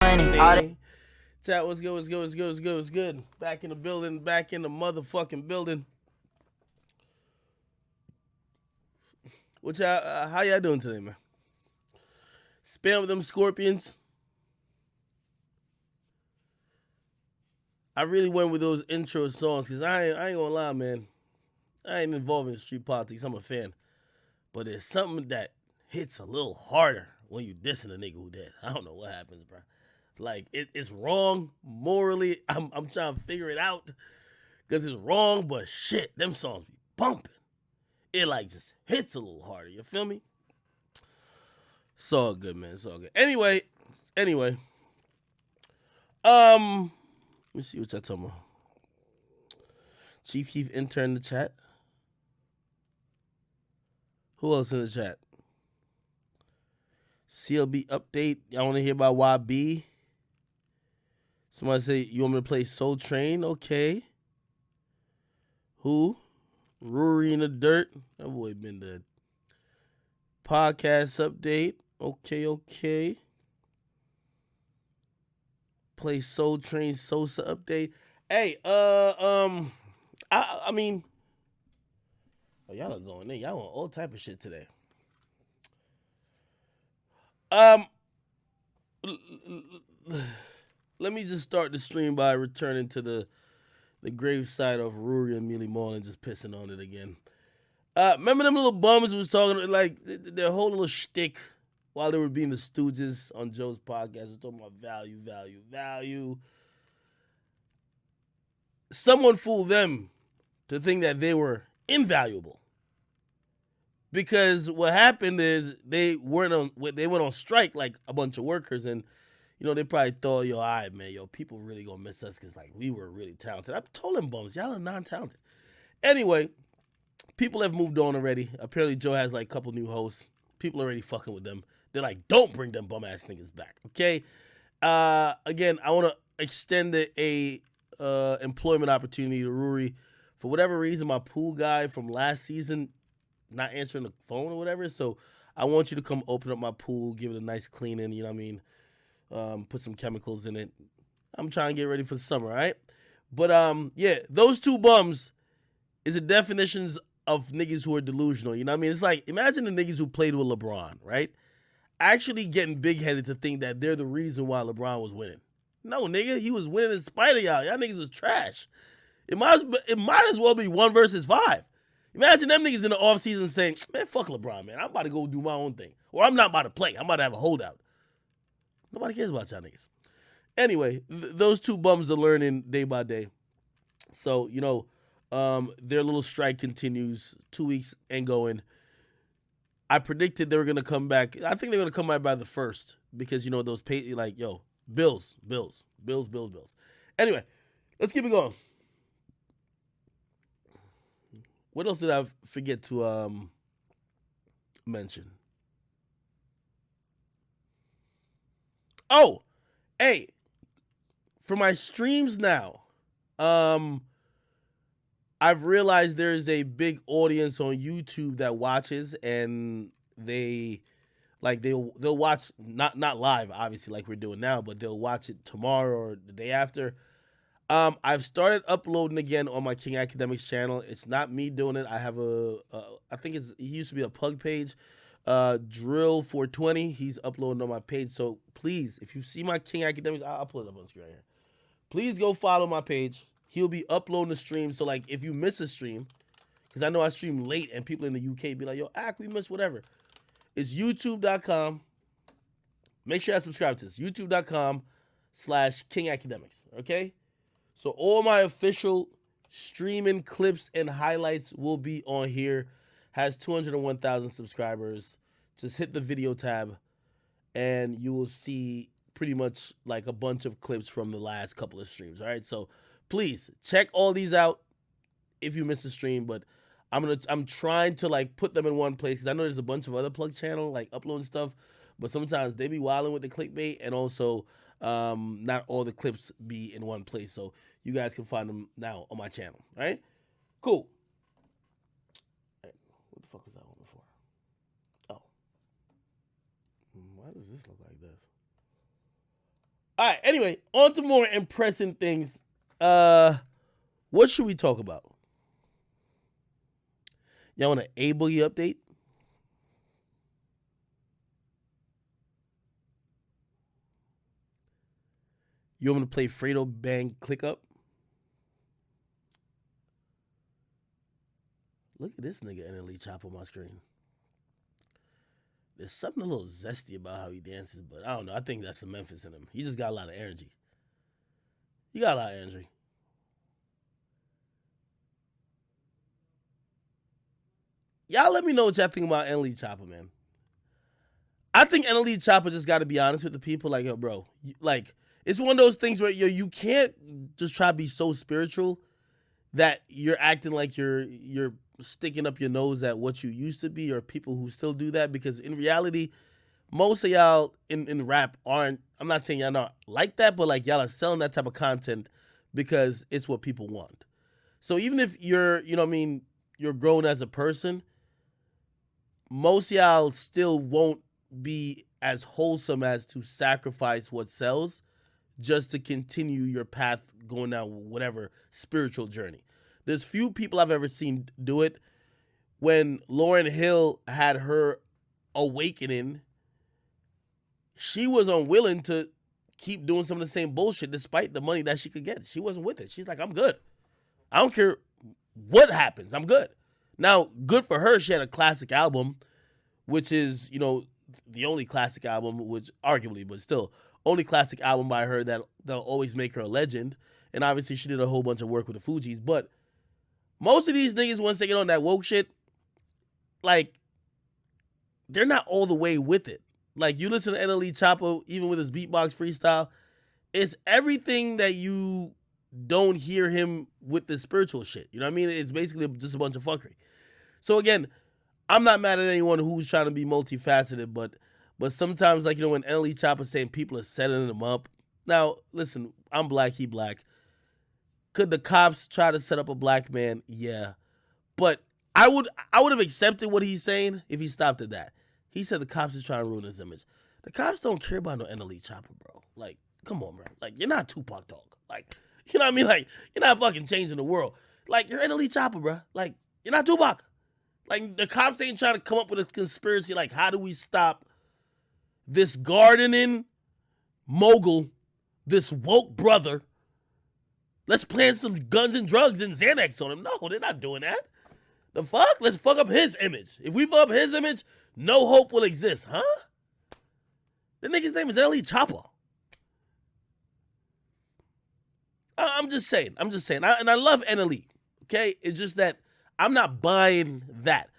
money. All that. Chat, what's good, what's good, what's good, what's good, what's good? Back in the building, back in the motherfucking building. What y'all, how y'all doing today, man? Spam with them scorpions. I really went with those intro songs because I ain't gonna lie, man. I ain't involved in street politics. I'm a fan. But there's something that hits a little harder when you dissing a nigga who dead. I don't know what happens, bro. Like, it's wrong morally. I'm trying to figure it out because it's wrong, but shit, them songs be bumping. It, like, just hits a little harder. You feel me? It's all good, man. It's all good. Anyway. Let me see what y'all talking about. Chief Keef intern in the chat. Who else in the chat? CLB update. Y'all want to hear about YB? Somebody say, you want me to play Soul Train? Okay. Who? Rory in the Dirt. That boy been dead. Podcast update. Okay. Play Soul Train Sosa update. Hey, I mean, oh, y'all are going in. Y'all want all type of shit today. Let me just start the stream by returning to the graveside of Rory and Melly Mall and just pissing on it again. Remember them little bums who was talking, like, their whole little shtick while they were being the Stooges on Joe's podcast, was talking about value. Someone fooled them to think that they were invaluable. Because what happened is they went on strike like a bunch of workers, and they probably thought, yo, all right, man, people really gonna miss us because like we were really talented. I told them bums, y'all are non-talented. Anyway, people have moved on already. Apparently Joe has like a couple new hosts. People already fucking with them. They're like, don't bring them bum ass niggas back. Okay. Again, I want to extend a employment opportunity to Rory. For whatever reason, my pool guy from last season not answering the phone or whatever. So I want you to come open up my pool, give it a nice cleaning, you know what I mean? Put some chemicals in it. I'm trying to get ready for the summer, all right? But yeah, those two bums is the definitions of niggas who are delusional, you know what I mean? It's like, imagine the niggas who played with LeBron, right? Actually getting big-headed to think that they're the reason why LeBron was winning. No, nigga, he was winning in spite of y'all. Y'all niggas was trash. It might as well be 1 versus 5. Imagine them niggas in the offseason saying, man, fuck LeBron, man. I'm about to go do my own thing. Or I'm not about to play. I'm about to have a holdout. Nobody cares about y'all niggas. Anyway, those two bums are learning day by day. So, their little strike continues. 2 weeks and going. I predicted they were going to come back. I think they're going to come back by the 1st. Because, those pay, like, bills. Anyway, let's keep it going. What else did I forget to mention? Oh, hey, for my streams now, I've realized there's a big audience on YouTube that watches, and they'll watch not live, obviously, like we're doing now, but they'll watch it tomorrow or the day after. I've started uploading again on my King Akademiks channel. It's not me doing it. I have I think it used to be a plug page, Drill 420. He's uploading on my page. So please, if you see my King Akademiks, I'll pull it up on the screen right here. Please go follow my page. He'll be uploading the stream. So like, if you miss a stream, because I know I stream late and people in the UK be like, yo, we missed whatever. It's youtube.com. Make sure I subscribe to this. youtube.com/King Akademiks. Okay. So all my official streaming clips and highlights will be on here. Has 201,000 subscribers. Just hit the video tab and you will see pretty much like a bunch of clips from the last couple of streams. All right. So please check all these out if you missed the stream, but I'm trying to like put them in one place. I know there's a bunch of other plug channel like uploading stuff, but sometimes they be wilding with the clickbait, and also not all the clips be in one place. So you guys can find them now on my channel. All right? Cool. All right. What the fuck was that one before? Oh. Why does this look like this? All right. Anyway, on to more impressing things. What should we talk about? Y'all want an A Boogie update? You want me to play Fredo Bang Click Up? Look at this nigga NLE Choppa on my screen. There's something a little zesty about how he dances, but I don't know. I think that's some Memphis in him. He just got a lot of energy. He got a lot of energy. Y'all let me know what y'all think about NLE Choppa, man. I think NLE Choppa just got to be honest with the people. Like, yo, bro, like, it's one of those things where, yo, you can't just try to be so spiritual that you're acting like you're sticking up your nose at what you used to be or people who still do that, because in reality, most of y'all in rap aren't, I'm not saying y'all not like that, but like y'all are selling that type of content because it's what people want. So even if you're, you know what I mean, you're grown as a person, most of y'all still won't be as wholesome as to sacrifice what sells just to continue your path going down whatever spiritual journey. There's few people I've ever seen do it. When Lauryn Hill had her awakening, she was unwilling to keep doing some of the same bullshit despite the money that she could get. She wasn't with it. She's like, I'm good. I don't care what happens. I'm good. Now, good for her. She had a classic album, which is, you know, the only classic album, which arguably, but still, only classic album by her that'll always make her a legend. And obviously, she did a whole bunch of work with the Fugees. But most of these niggas, once they get on that woke shit, like, they're not all the way with it. Like, you listen to NLE Choppa, even with his beatbox freestyle, it's everything that you don't hear him with the spiritual shit. You know what I mean? It's basically just a bunch of fuckery. So again, I'm not mad at anyone who's trying to be multifaceted, but sometimes, like, you know, when NLE Choppa saying people are setting him up. Now, listen, I'm black, he black. Could the cops try to set up a black man? Yeah. But I would have accepted what he's saying if he stopped at that. He said the cops is trying to ruin his image. The cops don't care about no NLE Choppa, bro. Like, come on, bro. Like, you're not Tupac, dog. Like, you know what I mean? Like, you're not fucking changing the world. Like, you're NLE Choppa, bro. Like, you're not Tupac. Like, the cops ain't trying to come up with a conspiracy. Like, how do we stop this gardening mogul, this woke brother? Let's plant some guns and drugs and Xanax on him. No, they're not doing that. The fuck? Let's fuck up his image. If we fuck up his image, no hope will exist, huh? The nigga's name is NLE Choppa. I'm just saying. And I love NLE, okay? It's just that I'm not buying that.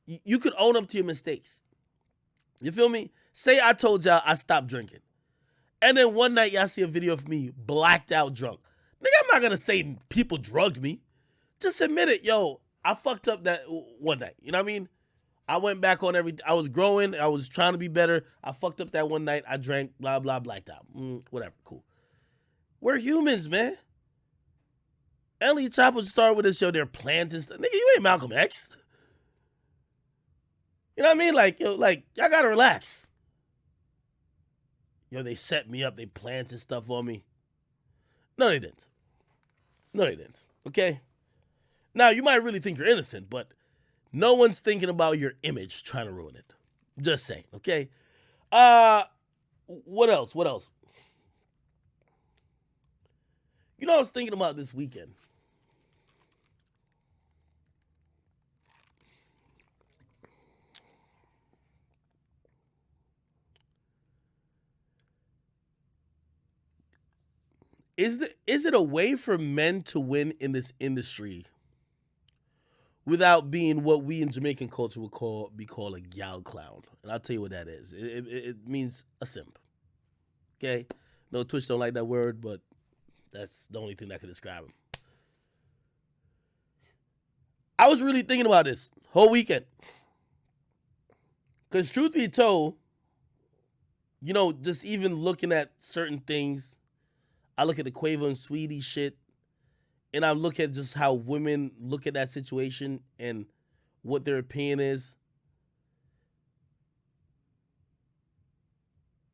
You could own up to your mistakes. You feel me? Say I told y'all I stopped drinking. And then one night y'all see a video of me blacked out drunk. Nigga, I'm not gonna say people drugged me. Just admit it. Yo, I fucked up that one night. You know what I mean? I went back on I was growing. I was trying to be better. I fucked up that one night. I drank, blah, blah, blacked out. Whatever, cool. We're humans, man. NLE Choppa started with this show. They're planting stuff. Nigga, you ain't Malcolm X. You know what I mean? Like, yo, like, y'all gotta relax. Yo, they set me up. They planted stuff on me. No, they didn't. Okay? Now, you might really think you're innocent, but no one's thinking about your image trying to ruin it. Just saying, okay? What else? You know, I was thinking about this weekend. Is it a way for men to win in this industry without being what we in Jamaican culture would call a gal clown? And I'll tell you what that is. It means a simp. Okay? No, Twitch don't like that word, but that's the only thing that can describe him. I was really thinking about this whole weekend. Because truth be told, you know, just even looking at certain things, I look at the Quavo and Sweetie shit, and I look at just how women look at that situation and what their opinion is.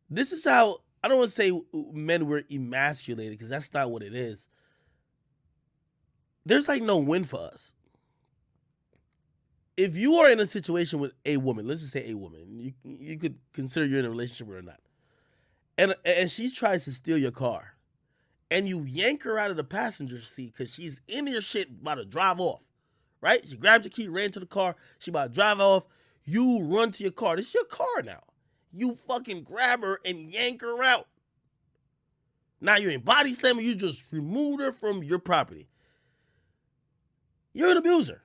This is how I don't want to say men were emasculated because that's not what it is. There's like no win for us. If you are in a situation with a woman, let's just say a woman, you could consider you're in a relationship with her or not, and she tries to steal your car, and you yank her out of the passenger seat because she's in your shit about to drive off, right? She grabbed your key, ran to the car, she about to drive off, you run to your car. This is your car now. You fucking grab her and yank her out. Now you ain't body slamming, you just removed her from your property. You're an abuser.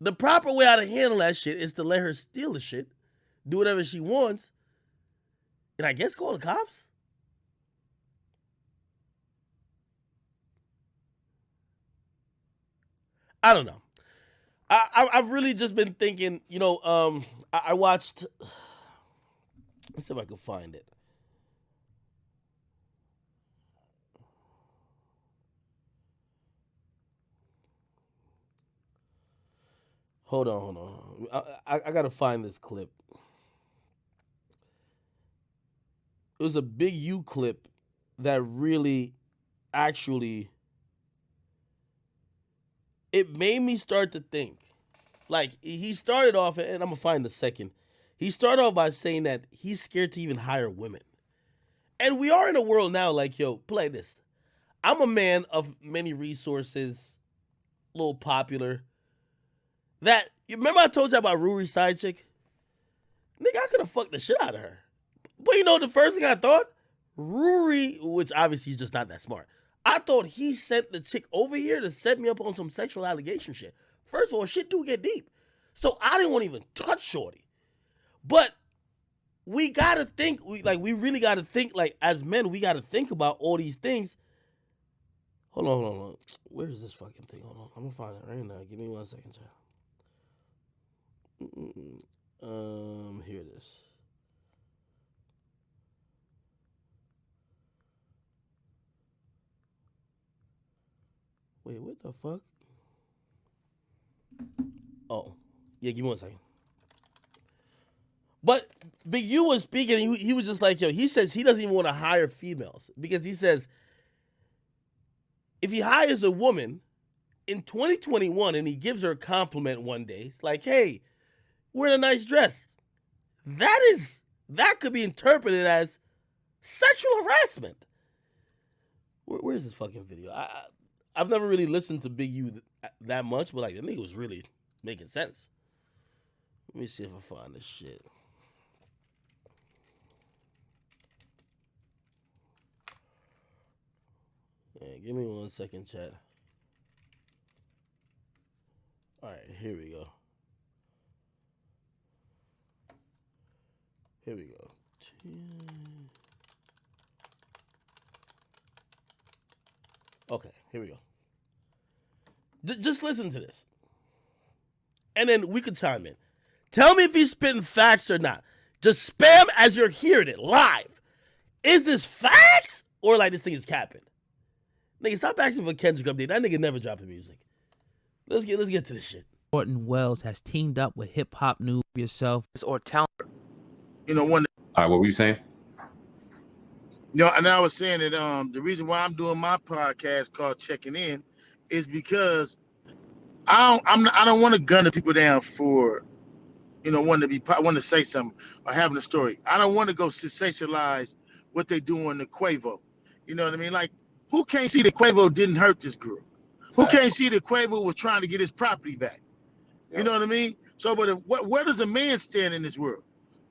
The proper way how to handle that shit is to let her steal the shit, do whatever she wants, and I guess call the cops. I don't know. I've really just been thinking, I watched, let's see if I can find it. Hold on. I gotta find this clip. It was a Big U clip that really, actually, it made me start to think. Like, he started off, and I'm gonna find the second. He started off by saying that he's scared to even hire women. And we are in a world now like, yo, play this. I'm a man of many resources, a little popular. That, you remember I told you about Ruri's side chick? Nigga, I could have fucked the shit out of her. But you know the first thing I thought? Ruri, which obviously he's just not that smart. I thought he sent the chick over here to set me up on some sexual allegation shit. First of all, shit do get deep. So I didn't want to even touch Shorty. But we gotta think, we really gotta think, like, as men, we gotta think about all these things. Hold on. Where is this fucking thing? Hold on. I'm gonna find it right now. Give me 1 second, child. Here it is. Wait, what the fuck? Oh, yeah, give me 1 second. But Big U was speaking, he was just like, yo, he says he doesn't even want to hire females because he says if he hires a woman in 2021 and he gives her a compliment one day, it's like, hey, wearing a nice dress. That could be interpreted as sexual harassment. Where's this fucking video? I've never really listened to Big U that much, but like the nigga was really making sense. Let me see if I find this shit. Yeah, give me 1 second, chat. All right, here we go. Here we go. Okay, here we go. Just listen to this. And then we could chime in. Tell me if he's spitting facts or not. Just spam as you're hearing it live. Is this facts or like this thing is capping? Nigga, stop asking for Kendrick update. That nigga never dropping music. Let's get to this shit. Bortlen Wells has teamed up with hip hop noob yourself or talent. One. All right, what were you saying? And I was saying that the reason why I'm doing my podcast called Checking In is because I don't want to gun the people down for wanting to say something or having a story. I don't want to go sensationalize what they do on the Quavo. You know what I mean? Like, who can't see that Quavo didn't hurt this girl? Who can't see that Quavo was trying to get his property back? You know what I mean? So, but where does a man stand in this world?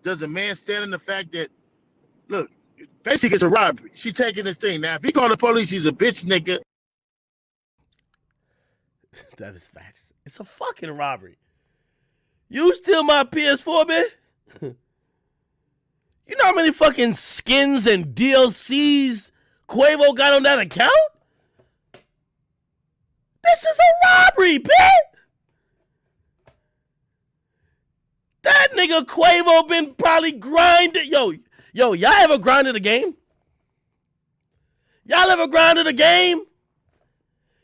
Does a man stand in the fact that, look, basically it's a robbery. She taking this thing. Now, if he call the police, he's a bitch nigga. That is facts. It's a fucking robbery. You steal my PS4, man? You know how many fucking skins and DLCs Quavo got on that account? This is a robbery, bitch! That nigga Quavo been probably grinding. Yo, y'all ever grinded a game? Y'all ever grinded a game?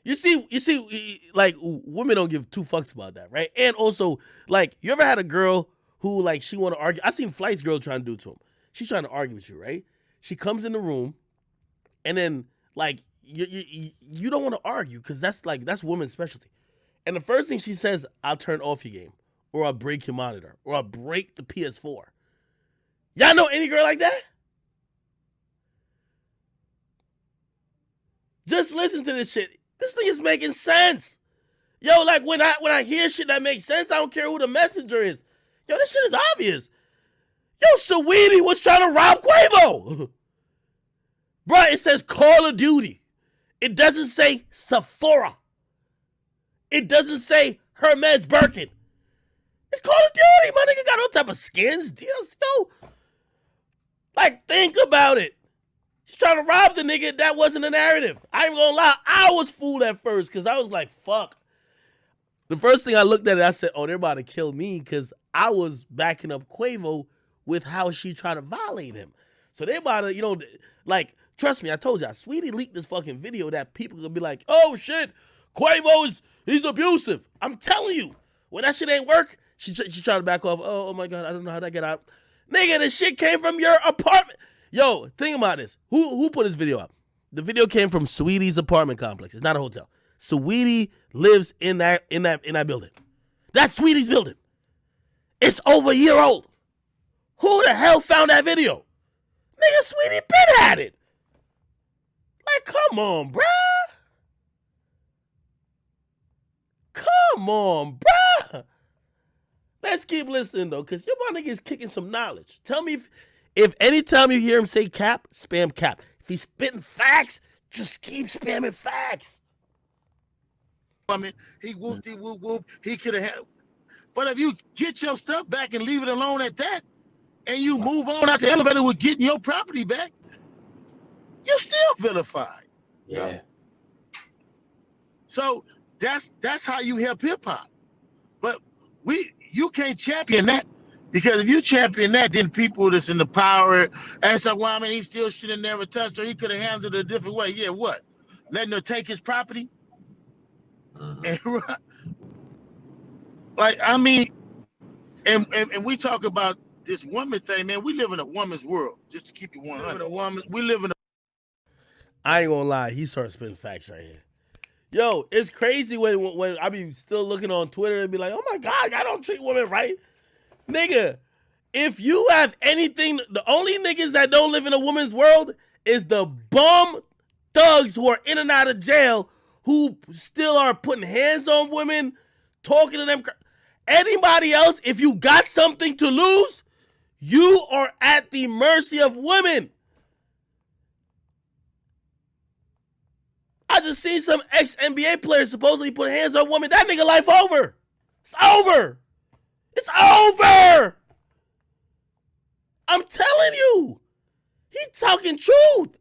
You see, like, women don't give two fucks about that, right? And also, like, you ever had a girl who, like, she want to argue? I seen Flight's girl trying to do to him. she's trying to argue with you, right? She comes in the room, and then like you don't want to argue because that's women's specialty. And the first thing she says, "I'll turn off your game, or I'll break your monitor, or I'll break the PS4." Y'all know any girl like that? Just listen to this shit. This thing is making sense. Yo, like when I hear shit that makes sense, I don't care who the messenger is. Yo, this shit is obvious. Yo, Saweetie was trying to rob Quavo. Bruh, it says Call of Duty. It doesn't say Sephora. It doesn't say Hermes Birkin. It's Call of Duty. My nigga got all type of skins, deals. Yo, like, think about it. She's trying to rob the nigga. That wasn't a narrative. I ain't gonna lie. I was fooled at first because I was like, fuck. The first thing I looked at it, I said, oh, they're about to kill me because I was backing up Quavo with how she tried to violate him. So they about to, like, trust me, I told y'all, Saweetie leaked this fucking video that people could be like, oh, shit, he's abusive. I'm telling you, when that shit ain't work, she tried to back off. Oh, my God, I don't know how that get out. Nigga, this shit came from your apartment. Yo, think about this. Who put this video up? The video came from Saweetie's apartment complex. It's not a hotel. Saweetie lives in that building. That's Saweetie's building. It's over a year old. Who the hell found that video? Nigga, Saweetie been at it. Like, come on, bruh. Come on, bruh. Let's keep listening, though, because your my nigga is kicking some knowledge. Tell me if anytime you hear him say cap, spam cap. If he's spitting facts, just keep spamming facts. I mean, he whooped, he could have had. But if you get your stuff back and leave it alone at that, and you move on out the elevator with getting your property back, you're still vilified. Yeah. So that's how you help hip hop. But you can't champion that, because if you champion that, then people that's in the power and say, well, I mean, he still should have never touched her. He could have handled it a different way. Yeah, what? Letting her take his property? And, like, I mean, and we talk about this woman thing, man. We live in a woman's world. Just to keep it 100. We live in a. I ain't gonna lie, he started spitting facts right here. Yo, it's crazy when I be still looking on Twitter and be like, oh my God, I don't treat women right. Nigga, if you have anything, the only niggas that don't live in a woman's world is the bum thugs who are in and out of jail who still are putting hands on women, talking to them. Anybody else, if you got something to lose, you are at the mercy of women. I just seen some ex-NBA players supposedly put hands on women. That nigga life over. It's over. It's over. I'm telling you. He talking truth.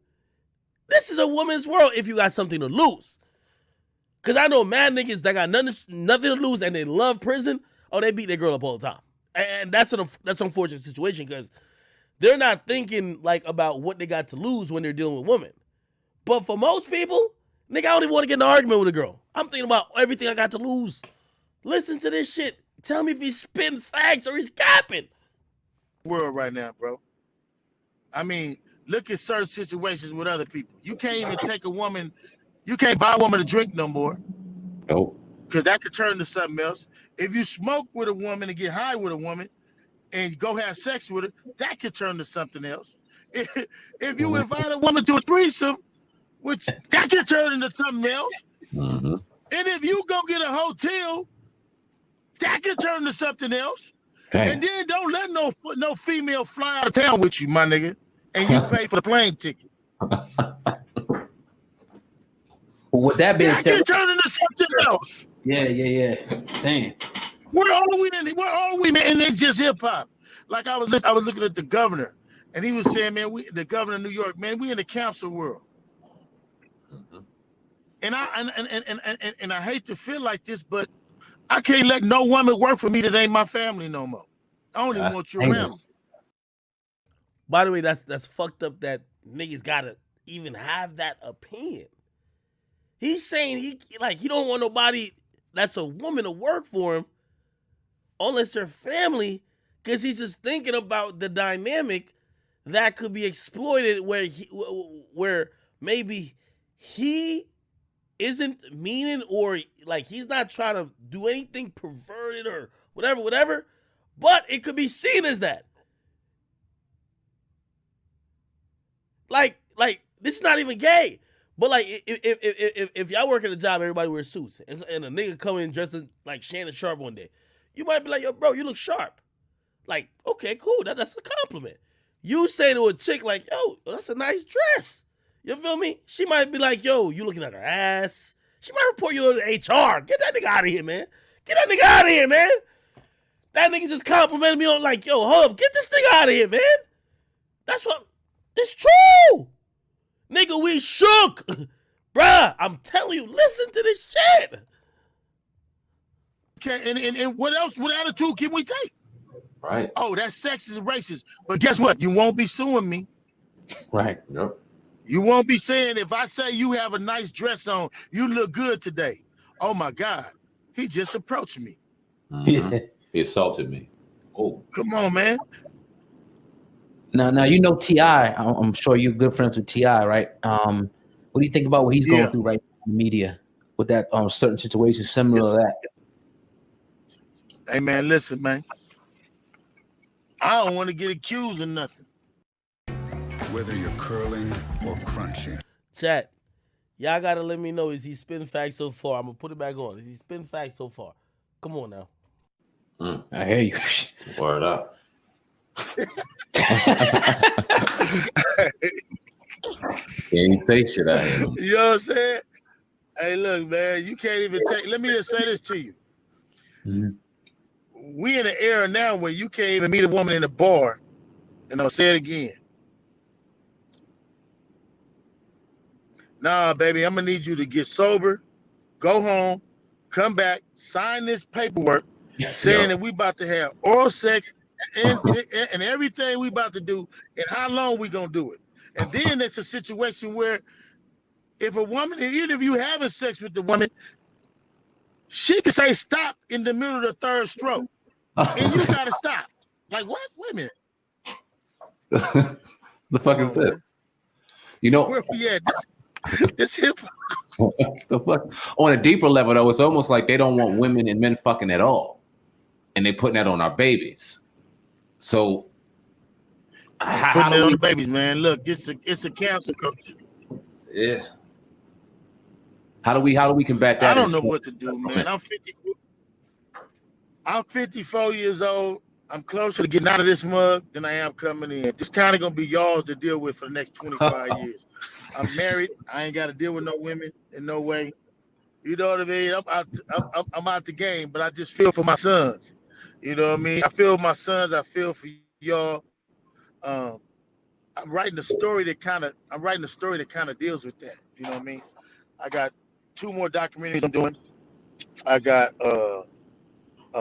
This is a woman's world if you got something to lose. Because I know mad niggas that got nothing to lose and they love prison. Oh, they beat their girl up all the time. And that's an unfortunate situation because they're not thinking like about what they got to lose when they're dealing with women. But for most people, nigga, I don't even want to get in an argument with a girl. I'm thinking about everything I got to lose. Listen to this shit. Tell me if he's spitting facts or he's capping. World right now, bro. I mean, look at certain situations with other people. You can't even take a woman, you can't buy a woman a drink no more. Nope. Because that could turn to something else. If you smoke with a woman and get high with a woman and go have sex with her, that could turn to something else. If you invite a woman to a threesome, which that could turn into something else. Mm-hmm. And if you go get a hotel, that could turn into something else. Damn. And then don't let no female fly out of town with you, my nigga, and you pay for the plane ticket. With that being That said, could turn into something else. Yeah. Damn. Where are we, man? And it's just hip hop. Like I was looking at the governor, and he was saying, man, the governor of New York, man, we in the council world. Mm-hmm. And I hate to feel like this, but I can't let no woman work for me that ain't my family no more. I don't even want you around me. By the way, that's fucked up that niggas gotta even have that opinion. He's saying he don't want nobody that's a woman to work for him unless they're family, because he's just thinking about the dynamic that could be exploited where maybe he isn't meaning or like he's not trying to do anything perverted or whatever, but it could be seen as that. Like this is not even gay. But like if y'all work at a job, everybody wears suits, and a nigga come in dressed like Shannon Sharp one day, you might be like, yo, bro, you look sharp. Like, okay, cool, that's a compliment. You say to a chick like, yo, that's a nice dress. You feel me? She might be like, yo, you looking at her ass. She might report you to HR. Get that nigga out of here, man. Get that nigga out of here, man. That nigga just complimented me on like, yo, hold up, get this nigga out of here, man. That's true. Nigga, we shook. Bruh, I'm telling you, listen to this shit. Okay, and what else, what attitude can we take? Right. Oh, that's sexist and racist. But guess what? You won't be suing me. Right. Yep. You won't be saying, if I say you have a nice dress on, you look good today. Oh my God. He just approached me. Mm-hmm. He assaulted me. Oh. Come on, man. Now you know T.I. I'm sure you're good friends with T.I., right? What do you think about what he's going through right now in the media with that certain situation similar to that? Hey man, listen, man. I don't want to get accused of nothing. Whether you're curling or crunching. Chat, y'all gotta let me know, is he spin facts so far? I'm gonna put it back on. Is he spin facts so far? Come on now. I hear you. Word up. Can't say shit out here. You know what I'm saying? Hey, look, man, you can't even take. Let me just say this to you. Mm-hmm. We in an era now where you can't even meet a woman in a bar, and I'll say it again. Nah, baby, I'm gonna need you to get sober, go home, come back, sign this paperwork saying that we about to have oral sex and everything we about to do, and how long we gonna do it. And then it's a situation where if a woman, even if you having sex with the woman, she can say stop in the middle of the third stroke, and you gotta stop. Like what? Wait a minute. The fuck is this? You know, Where we at? This hip. the fuck? On a deeper level, though, it's almost like they don't want women and men fucking at all, and they putting that on our babies. So, how Putting it do on we? the babies, man. Look, it's a cancer culture. Yeah. How do we combat that? I don't know what to do, man. I'm 54 years old. I'm closer to getting out of this mug than I am coming in. This kind of gonna be y'all's to deal with for the next 25 years. I'm married. I ain't got to deal with no women in no way. You know what I mean? I'm out the game, but I just feel for my sons. You know what I mean? I feel my sons. I feel for y'all. I'm writing a story that kind of deals with that. You know what I mean? I got 2 more documentaries I'm doing. I got a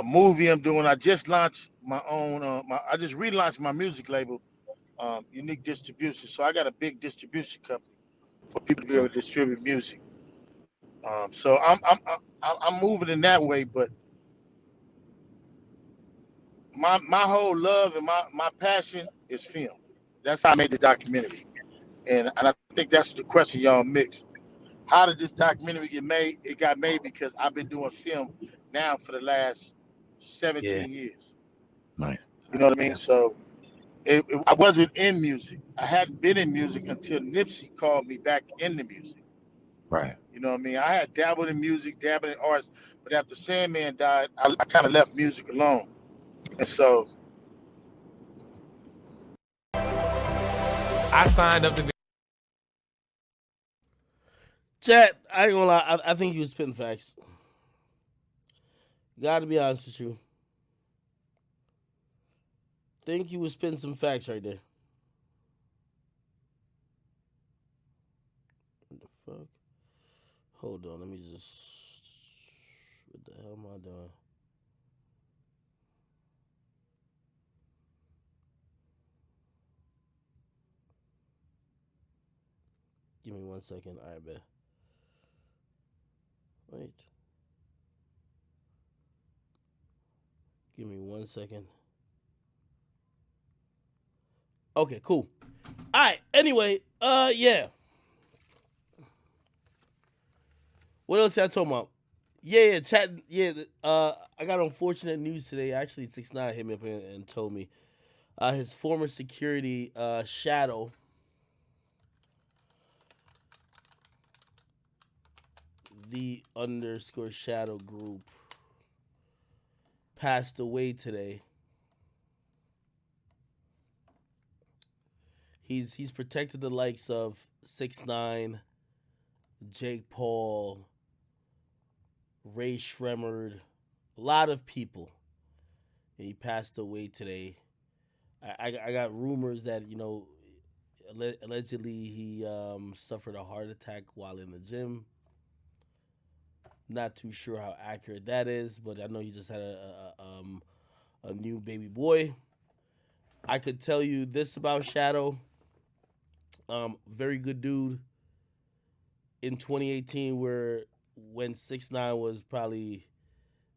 movie I'm doing. I just launched my own. I just relaunched my music label, Unique Distribution. So I got a big distribution company for people to be able to distribute music. So I'm moving in that way, but my whole love and my passion is film. That's how I made the documentary, and I think that's the question y'all mixed. How did this documentary get made? It got made because I've been doing film now for the last 17 years. Right. You know what I mean? So I wasn't in music. I hadn't been in music until Nipsey called me back into music. Right. You know what I mean? I had dabbled in music, dabbled in arts, but after Sandman died, I kind of left music alone. And so I signed up to be. Chat, I ain't gonna lie, I think you was spitting facts. Gotta be honest with you. Think you was spitting some facts right there. What the fuck? Hold on, let me just. What the hell am I doing? Give me 1 second. All right, bet. Wait. Give me 1 second. Okay, cool. All right. Anyway, yeah. What else y'all talking about? Yeah, chat. Yeah, I got unfortunate news today. Actually, 6ix9ine hit me up and told me his former security, Shadow, the underscore Shadow group, passed away today. He's protected the likes of 6ix9ine, Jake Paul, Ray Shremmerd, a lot of people. And he passed away today. I got rumors that, allegedly he suffered a heart attack while in the gym. Not too sure how accurate that is, but I know he just had a new baby boy. I could tell you this about Shadow. Very good dude. In 2018, when 6ix9ine was probably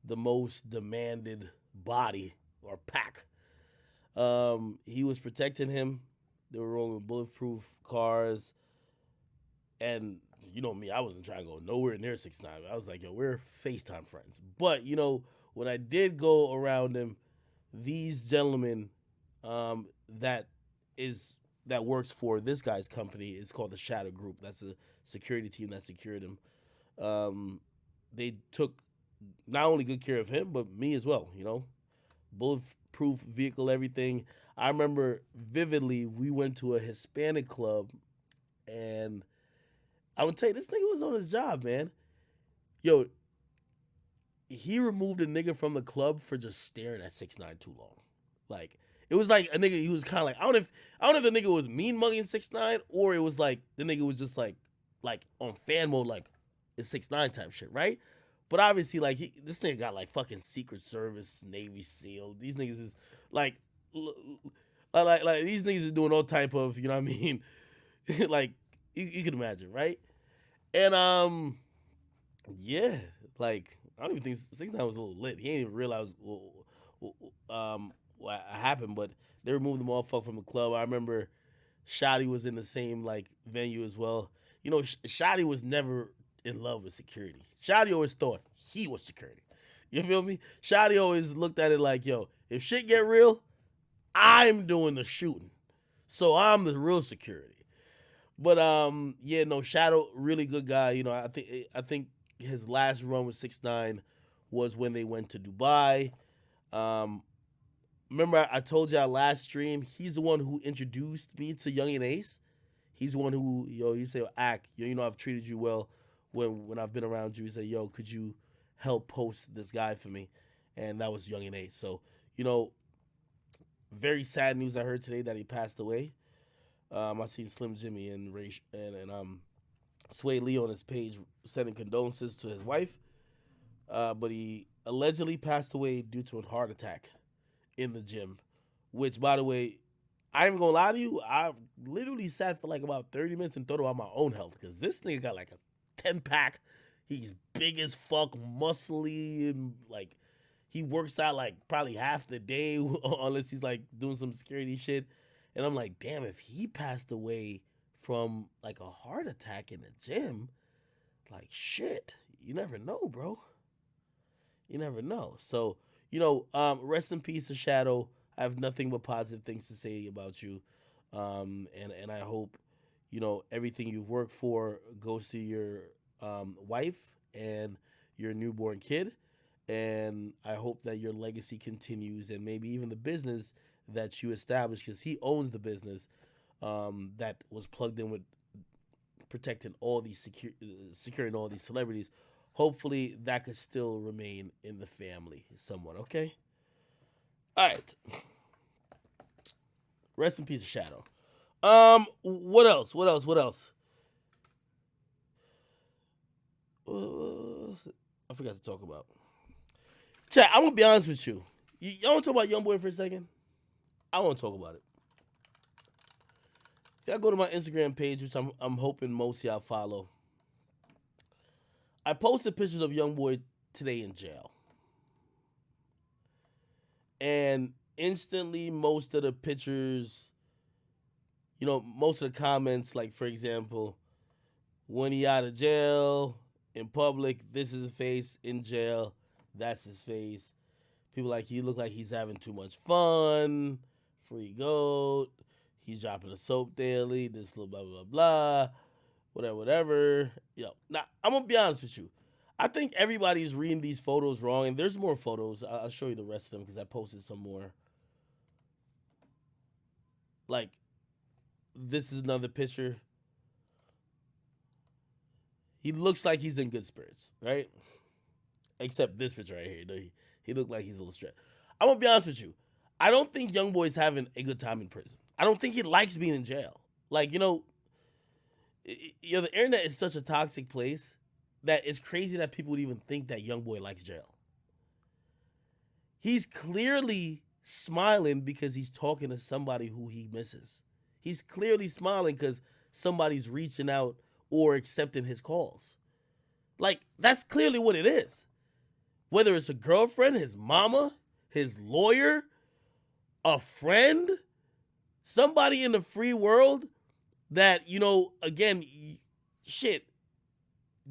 the most demanded body or pack, he was protecting him. They were rolling with bulletproof cars, and you know me, I wasn't trying to go nowhere near 6ix9ine. I was like, yo, we're FaceTime friends. But when I did go around him, these gentlemen, that works for this guy's company is called the Shadow Group. That's a security team that secured him. They took not only good care of him, but me as well, bulletproof vehicle, everything. I remember vividly, we went to a Hispanic club, and I would tell you, this nigga was on his job, man. Yo, he removed a nigga from the club for just staring at 6ix9ine too long. Like, it was like a nigga, he was kind of like, I don't know if the nigga was mean mugging 6ix9ine, or it was like the nigga was just like on fan mode, like it's 6ix9ine type shit, right? But obviously, like, this nigga got like fucking Secret Service, Navy SEAL. These niggas is like these niggas is doing all type of, you know what I mean? Like, you can imagine, right? And yeah, like, I don't even think 6ix9ine was a little lit. He ain't even realize what happened, but they removed the motherfucker from the club. I remember Shotty was in the same like venue as well. Shotty was never in love with security. Shotty always thought he was security. You feel me? Shotty always looked at it like, yo, if shit get real, I'm doing the shooting, so I'm the real security. But Shadow, really good guy. I think his last run with 6ix9ine was when they went to Dubai. Remember I told y'all last stream, he's the one who introduced me to Yungeen Ace. He's the one who, he said, Ak, I've treated you well when I've been around you. He said, yo, could you help post this guy for me? And that was Yungeen Ace. So, very sad news I heard today that he passed away. I seen Slim Jimmy and Ray and Sway Lee on his page sending condolences to his wife. But he allegedly passed away due to a heart attack in the gym, which, by the way, I ain't gonna lie to you, I literally sat for like about 30 minutes and thought about my own health, because this nigga got like a 10-pack. He's big as fuck, muscly, and like he works out like probably half the day unless he's like doing some security shit. And I'm like, damn, if he passed away from like a heart attack in the gym, like, shit, you never know, bro. You never know. So, rest in peace to Shadow. I have nothing but positive things to say about you. And I hope, everything you've worked for goes to your wife and your newborn kid. And I hope that your legacy continues, and maybe even the business that you established, because he owns the business that was plugged in with protecting all these securing all these celebrities. Hopefully that could still remain in the family somewhat, okay? All right. Rest in peace of Shadow. What else? I forgot to talk about. Chat, I'm going to be honest with you. Y'all want to talk about YoungBoy for a second? I want to talk about it. If y'all go to my Instagram page, which I'm hoping most of y'all follow, I posted pictures of YoungBoy today in jail. And instantly, most of the pictures you know, most of the comments, like for example, when he out of jail in public, this is his face. In jail, that's his face. People like, he look like he's having too much fun. Free goat. He's dropping a soap daily. This little blah blah blah. Whatever. Yo, now I'm gonna be honest with you. I think everybody's reading these photos wrong, and there's more photos. I'll show you the rest of them because I posted some more. Like, this is another picture. He looks like he's in good spirits, right? Except this picture right here. He looked like he's a little stressed. I'm gonna be honest with you. I don't think Youngboy's having a good time in prison. I don't think he likes being in jail. Like, you know, the internet is such a toxic place that it's crazy that people would even think that Youngboy likes jail. He's clearly smiling because he's talking to somebody who he misses. He's clearly smiling because somebody's reaching out or accepting his calls. Like, that's clearly what it is. Whether it's a girlfriend, his mama, his lawyer, a friend, somebody in the free world that, you know, again, shit,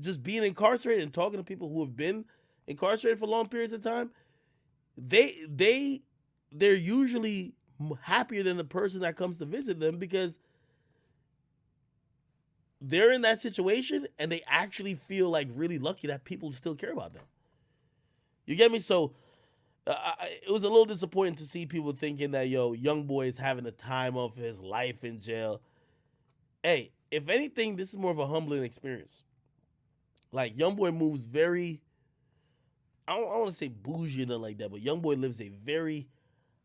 just being incarcerated and talking to people who have been incarcerated for long periods of time, they're usually happier than the person that comes to visit them because they're in that situation and they actually feel like really lucky that people still care about them. You get me? So it was a little disappointing to see people thinking that, yo, Youngboy is having the time of his life in jail. Hey, if anything, this is more of a humbling experience. Like, Youngboy moves very, I don't want to say bougie or nothing like that, but Youngboy lives a very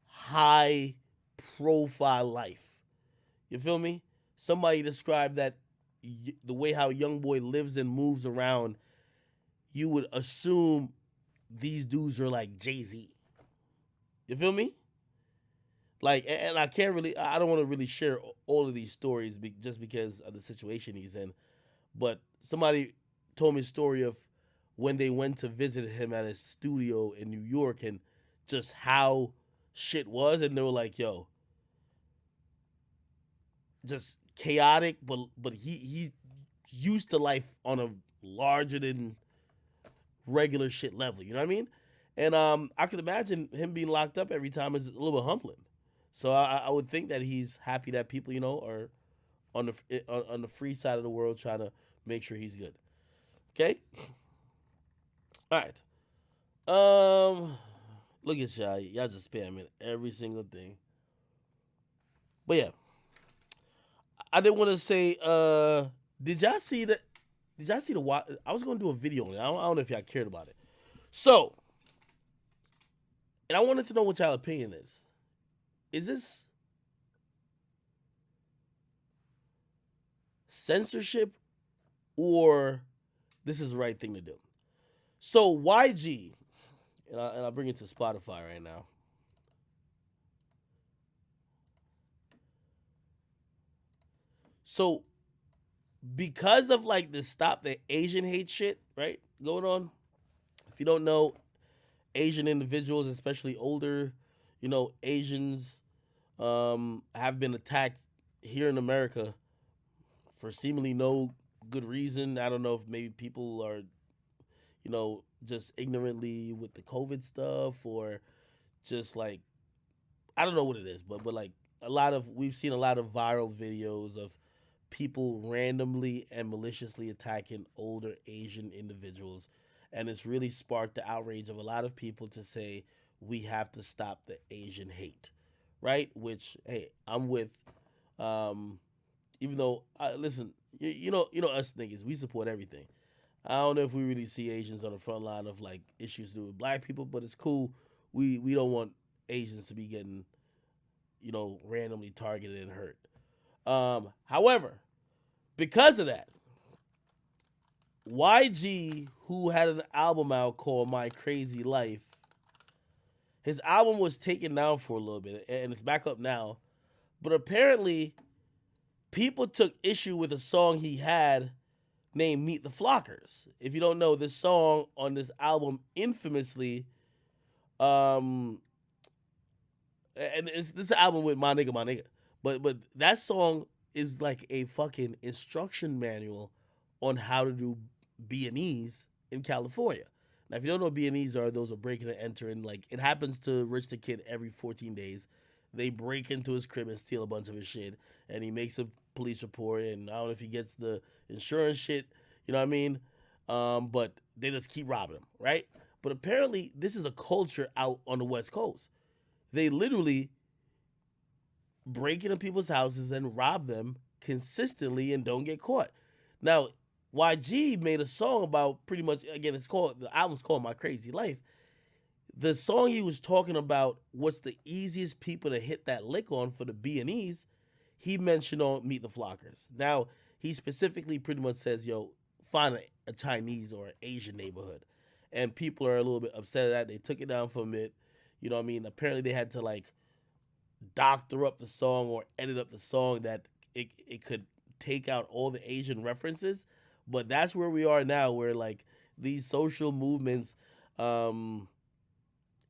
high profile life. You feel me? Somebody described that the way how Youngboy lives and moves around, you would assume these dudes are like Jay-Z. You feel me? Like, and I don't want to really share all of these stories just because of the situation he's in. But somebody told me a story of when they went to visit him at his studio in New York and just how shit was. And they were like, yo, just chaotic, but he's used to life on a larger than regular shit level. You know what I mean? And I could imagine him being locked up every time is a little bit humbling. So I would think that he's happy that people, you know, are on the free side of the world trying to make sure he's good. Okay? All right. Look at y'all. Y'all just spamming every single thing. But yeah. I did want to say, did y'all see the I was going to do a video on it. I don't know if y'all cared about it. So, and I wanted to know what y'all opinion is. Is this censorship or this is the right thing to do? So YG, and I'll bring it to Spotify right now. So because of like the stop the Asian hate shit, right, going on, if you don't know, Asian individuals, especially older, you know, Asians, have been attacked here in America for seemingly no good reason. I don't know if maybe people are, you know, just ignorantly with the COVID stuff or just like, I don't know what it is, but like we've seen a lot of viral videos of people randomly and maliciously attacking older Asian individuals. And it's really sparked the outrage of a lot of people to say we have to stop the Asian hate, right? Which, hey, I'm with. Even though, listen, you know us niggas, we support everything. I don't know if we really see Asians on the front line of like issues to do with black people, but it's cool. We don't want Asians to be getting, you know, randomly targeted and hurt. However, because of that, YG, who had an album out called My Crazy Life, his album was taken down for a little bit, and it's back up now. But apparently, people took issue with a song he had named Meet the Flockers. If you don't know, this song on this album infamously, and this album with My Nigga, But that song is like a fucking instruction manual on how to do B&Es in California. Now, if you don't know what B&Es are, those are breaking and entering. Like, it happens to Rich the Kid every 14 days. They break into his crib and steal a bunch of his shit, and he makes a police report, and I don't know if he gets the insurance shit, you know what I mean? But they just keep robbing him, right? But apparently, this is a culture out on the West Coast. They literally break into people's houses and rob them consistently and don't get caught. Now, YG made a song about pretty much, again, the album's called My Crazy Life. The song he was talking about, what's the easiest people to hit that lick on for the B&Es, he mentioned on Meet the Flockers. Now, he specifically pretty much says, yo, find a Chinese or an Asian neighborhood. And people are a little bit upset at that. They took it down from it. You know what I mean? Apparently they had to like doctor up the song or edit up the song that it could take out all the Asian references. But that's where we are now, where like these social movements could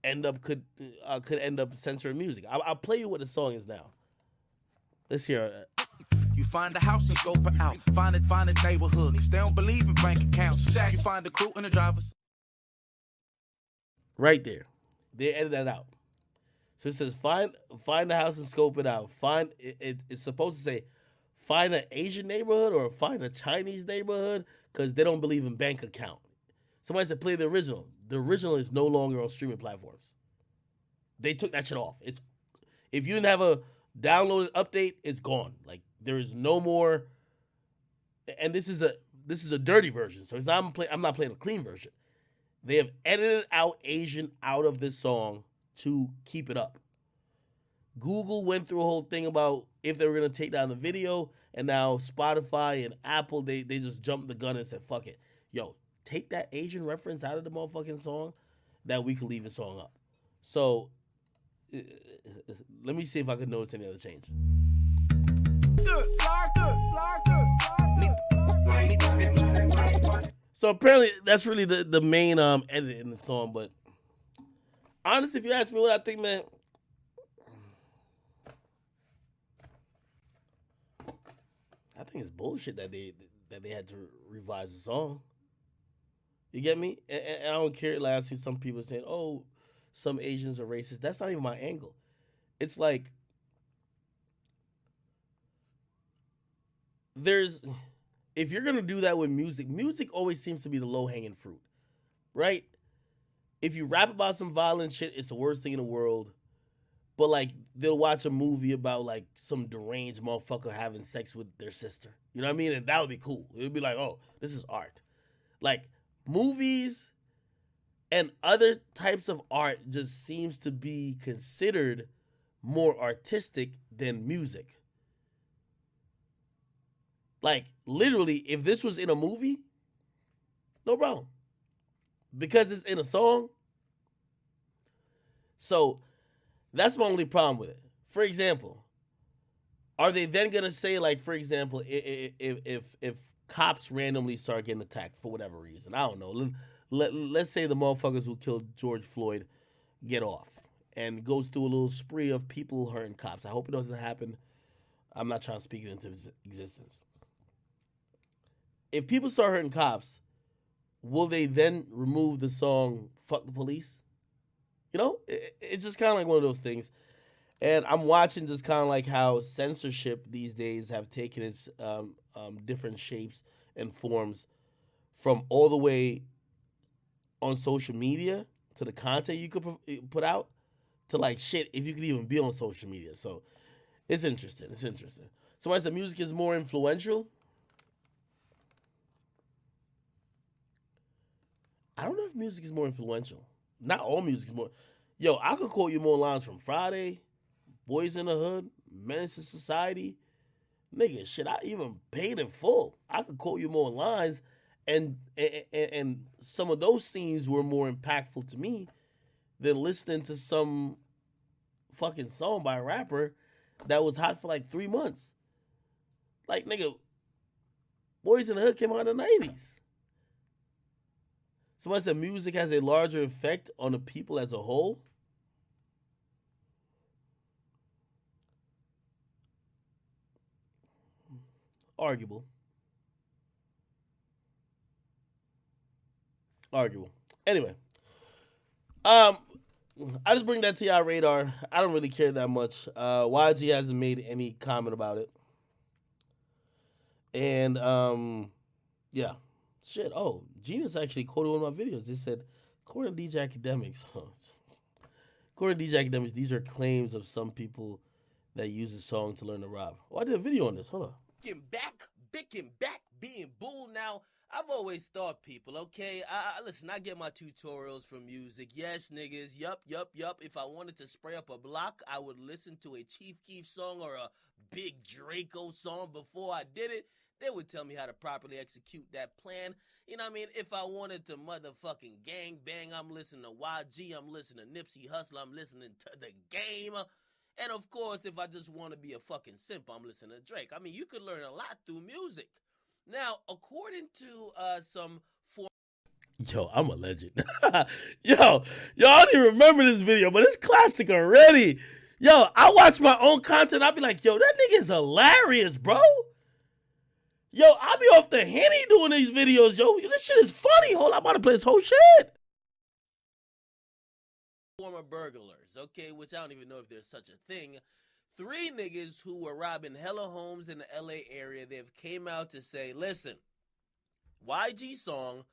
end up censoring music. I'll play you what the song is now. Let's hear it. You find a house and scope it out. Find a neighborhood. They don't believe in bank accounts. You find the crew and the drivers. Right there. They edit that out. So it says find the house and scope it out. It's supposed to say find an Asian neighborhood or find a Chinese neighborhood because they don't believe in bank account. Somebody said play the original. The original is no longer on streaming platforms. They took that shit off. If you didn't have a downloaded update, it's gone. Like there is no more. And this is a dirty version. So I'm not playing a clean version. They have edited out Asian out of this song to keep it up. Google went through a whole thing about if they were going to take down the video, and now Spotify and Apple, they just jumped the gun and said, fuck it. Yo, take that Asian reference out of the motherfucking song, that we can leave the song up. So, let me see if I can notice any other change. So apparently that's really the main edit in the song, but honestly, if you ask me what I think, man, I think it's bullshit that they had to revise the song. You get me? And I don't care. Like I see some people saying, "Oh, some Asians are racist." That's not even my angle. It's like if you're gonna do that with music always seems to be the low-hanging fruit, right? If you rap about some violent shit, it's the worst thing in the world. But like they'll watch a movie about like some deranged motherfucker having sex with their sister. You know what I mean? And that would be cool. It would be like, oh, this is art. Like movies and other types of art just seems to be considered more artistic than music. Like, literally, if this was in a movie, no problem. Because it's in a song. So, that's my only problem with it. For example, are they then going to say, like, for example, if cops randomly start getting attacked for whatever reason, I don't know. Let's say the motherfuckers who killed George Floyd get off and goes through a little spree of people hurting cops. I hope it doesn't happen. I'm not trying to speak it into existence. If people start hurting cops, will they then remove the song Fuck the Police? You know, it's just kind of like one of those things. And I'm watching just kind of like how censorship these days have taken its different shapes and forms from all the way on social media to the content you could put out to like shit if you could even be on social media. So it's interesting. It's interesting. Somebody said music is more influential. I don't know if music is more influential. Not all music is more. Yo, I could quote you more lines from Friday, Boys in the Hood, Menace to Society. Nigga, shit, I even paid in full. I could quote you more lines, and some of those scenes were more impactful to me than listening to some fucking song by a rapper that was hot for like 3 months. Like, nigga, Boys in the Hood came out in the 90s. Somebody said music has a larger effect on the people as a whole. Arguable. Anyway, I just bring that to y'all radar. I don't really care that much. YG hasn't made any comment about it. And yeah. Shit. Oh, Genius actually quoted one of my videos. It said, according to DJ Akademiks, these are claims of some people that use the song to learn to rob. Oh, I did a video on this. Hold on. Bicking back, being bull. Now, I've always thought, people, okay, listen, I get my tutorials from music. Yes, niggas, yup. If I wanted to spray up a block, I would listen to a Chief Keef song or a Big Draco song before I did it. They would tell me how to properly execute that plan. You know what I mean? If I wanted to motherfucking gang bang, I'm listening to YG, I'm listening to Nipsey Hussle, I'm listening to The Game. And of course, if I just want to be a fucking simp, I'm listening to Drake. I mean, you could learn a lot through music. Now, according to some Yo, I'm a legend. Yo, y'all don't even remember this video, but it's classic already. Yo, I watch my own content. I be like, yo, that nigga is hilarious, bro. Yo, I be off the Henny doing these videos, yo. This shit is funny. Hold on, I'm about to play this whole shit. former burglars, okay, which I don't even know if there's such a thing. 3 niggas who were robbing hella homes in the LA area, they've came out to say, listen, YG song,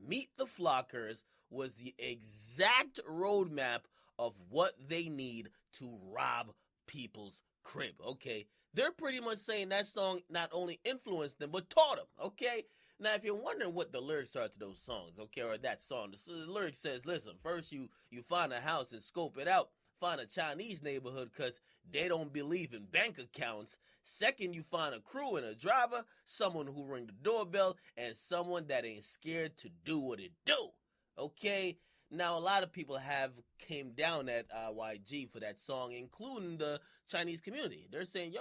Meet the Flockers, was the exact roadmap of what they need to rob people's crib, okay? They're pretty much saying that song not only influenced them, but taught them, okay? Now, if you're wondering what the lyrics are to those songs, okay, or that song, the lyric says, listen, first you find a house and scope it out. Find a Chinese neighborhood because they don't believe in bank accounts. Second, you find a crew and a driver, someone who ring the doorbell, and someone that ain't scared to do what it do, okay? Now, a lot of people have came down at YG for that song, including the Chinese community. They're saying,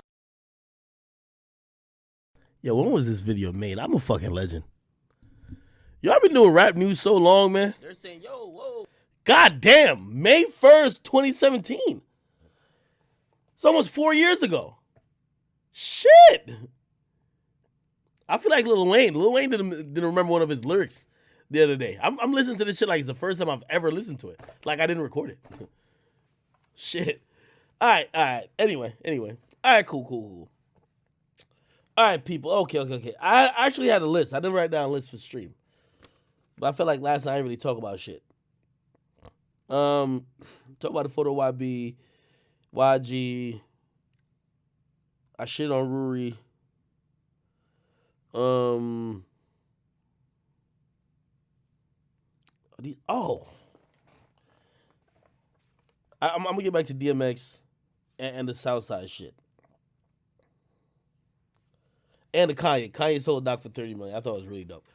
Yo, when was this video made? I'm a fucking legend. Yo, I've been doing rap news so long, man. They're saying, yo, whoa. God damn, May 1st, 2017. It's almost 4 years ago. Shit. I feel like Lil Wayne. Lil Wayne didn't remember one of his lyrics the other day. I'm listening to this shit like it's the first time I've ever listened to it. Like I didn't record it. Shit. All right. Anyway. All right, cool. All right, people. Okay. I actually had a list. I didn't write down a list for stream. But I felt like last night I didn't really talk about shit. Talk about the photo YB, YG. I shit on Ruri. I'm gonna get back to DMX and the Southside shit. And the Kanye. Kanye sold a doc for $30 million. I thought it was really dope.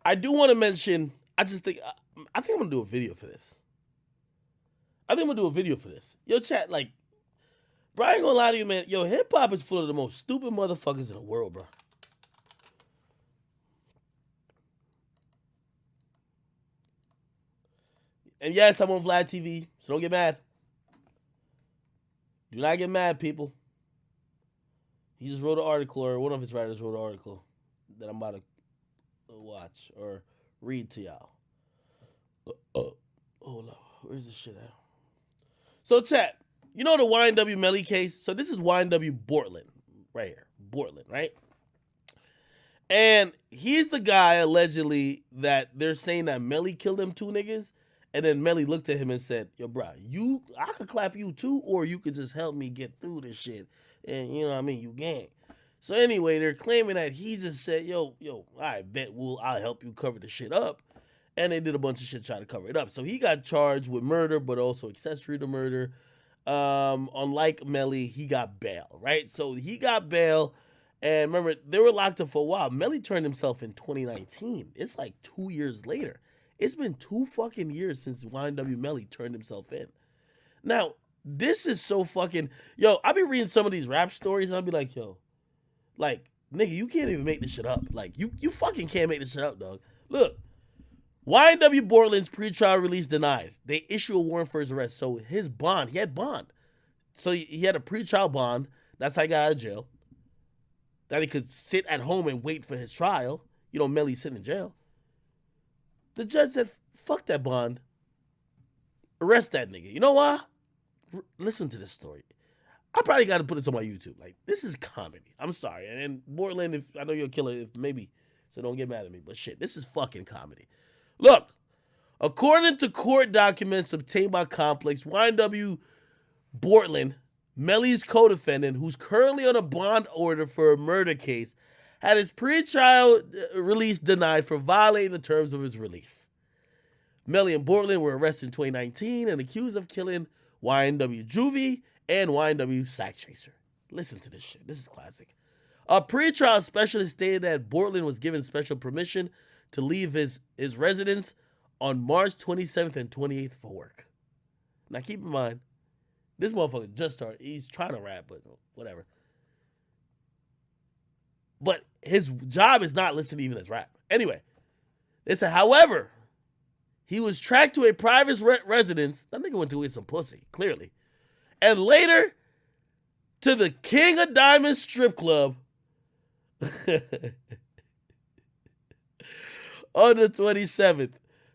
I do want to mention, I think I'm gonna do a video for this. Yo, chat, like, bro, I ain't gonna lie to you, man. Yo, hip-hop is full of the most stupid motherfuckers in the world, bro. And yes, I'm on Vlad TV, so don't get mad. Do not get mad, people. He just wrote an article, or one of his writers wrote an article that I'm about to watch or read to y'all. Hold on. Where's this shit at? So, chat, you know the YNW Melly case? So this is YNW Bortlen right here. Bortlen, right? And he's the guy, allegedly, that they're saying that Melly killed them 2 niggas. And then Melly looked at him and said, yo, bro, I could clap you too, or you could just help me get through this shit. And you know what I mean? You gang. So anyway, they're claiming that he just said, yo, I bet I'll help you cover the shit up. And they did a bunch of shit trying to cover it up. So he got charged with murder, but also accessory to murder. Unlike Melly, he got bail, right? So he got bail. And remember, they were locked up for a while. Melly turned himself in 2019. It's like 2 years later. It's been 2 fucking years since YNW Melly turned himself in. Now, this is so fucking... Yo, I be reading some of these rap stories, and I'll be like, yo, like, nigga, you can't even make this shit up. Like, you fucking can't make this shit up, dog. Look, YNW Bortlen's pretrial release denied. They issue a warrant for his arrest. So his bond, he had bond. So he had a pretrial bond. That's how he got out of jail. that he could sit at home and wait for his trial. You know, Melly sitting in jail. The judge said, fuck that bond. Arrest that nigga. You know why? Listen to this story. I probably got to put this on my YouTube. Like, this is comedy. I'm sorry. And Bortlen, if I know you're a killer, if maybe, so don't get mad at me. But shit, this is fucking comedy. Look, according to court documents obtained by Complex, YNW Bortlen, Melly's co-defendant, who's currently on a bond order for a murder case, had his pre-trial release denied for violating the terms of his release. Melly and Bortlen were arrested in 2019 and accused of killing YNW Juvie and YNW Sack Chaser. Listen to this shit. This is classic. A pre-trial specialist stated that Bortlen was given special permission to leave his residence on March 27th and 28th for work. Now keep in mind, this motherfucker just started. He's trying to rap, but whatever. But his job is not listed even as rap. Anyway, they said, however, he was tracked to a private residence. That nigga went to get some pussy, clearly. And later, to the King of Diamonds strip club on the 27th.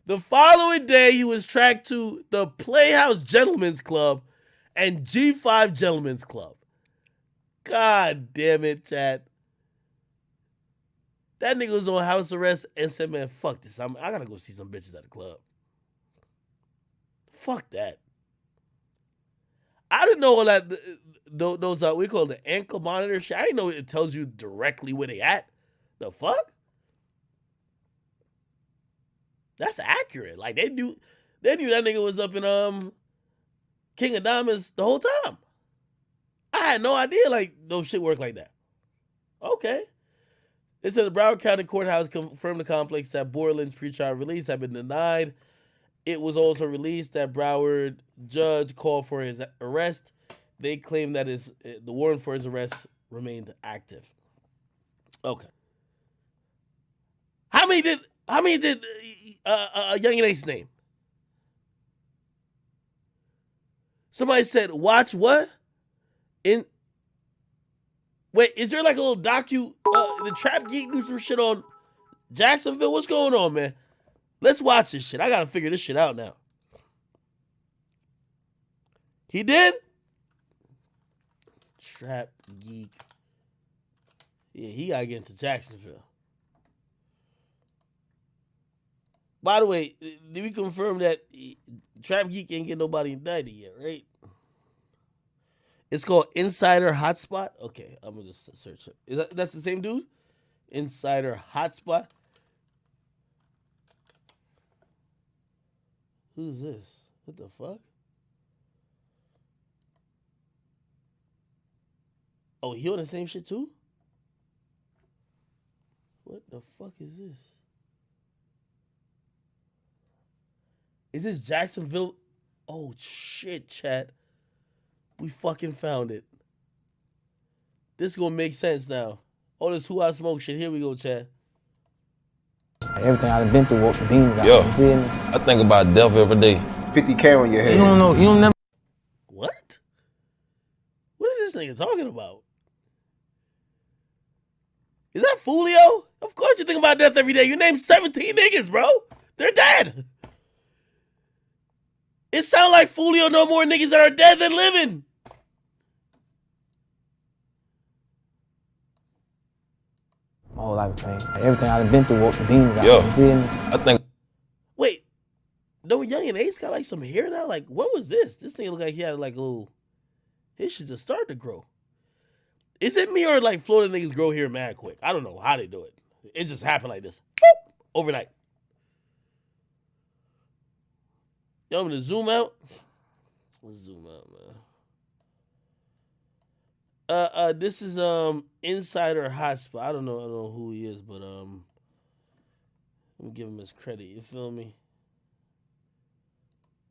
The following day, he was tracked to the Playhouse Gentlemen's Club and G5 Gentlemen's Club. God damn it, chat. That nigga was on house arrest and said, man, fuck this. I gotta go see some bitches at the club. Fuck that. I didn't know all that, those, we call it the ankle monitor shit. I didn't know it tells you directly where they at. The fuck? That's accurate. Like, they knew that nigga was up in King of Diamonds the whole time. I had no idea, like, no shit work like that. Okay. They said the Broward County Courthouse confirmed the Complex that Bortlen's pretrial release had been denied. It was also released that Broward judge called for his arrest. They claimed that the warrant for his arrest remained active. Okay. How many did Yungeen Ace name? Somebody said, watch what? Wait, is there like a little docu? The Trap Geek do some shit on Jacksonville? What's going on, man? Let's watch this shit. I gotta figure this shit out now. He did? Trap Geek. Yeah, he gotta get into Jacksonville. By the way, did we confirm that Trap Geek ain't get nobody indicted yet, right? It's called Inside Hotspot. Okay, I'm gonna just search it. That's the same dude? Inside Hotspot. Who's this? What the fuck? Oh, he on the same shit too? What the fuck is this? Is this Jacksonville? Oh shit, chat. We fucking found it. This gonna make sense now. All this Who I Smoke shit. Here we go, chat. Everything I've been through, walk the demons out. Yo, You feel me? I think about death every day. 50K on your head. You don't know. You don't never. What? What is this nigga talking about? Is that Foolio? Of course you think about death every day. You named 17 niggas, bro. They're dead. It sounds like Foolio know more niggas that are dead than living. My whole life, man. Everything I've been through, walk the demons out. Yo, You feel me? I think. Wait, no, Yungeen Ace got like some hair now? Like, what was this? This thing looked like he had like a little, his shit just started to grow. Is it me or like Florida niggas grow hair mad quick? I don't know how they do it. It just happened like this. Boop, overnight. You want me to zoom out? Let's zoom out, man. This is Insider Hotspot. I don't know who he is, but let me give him his credit. You feel me?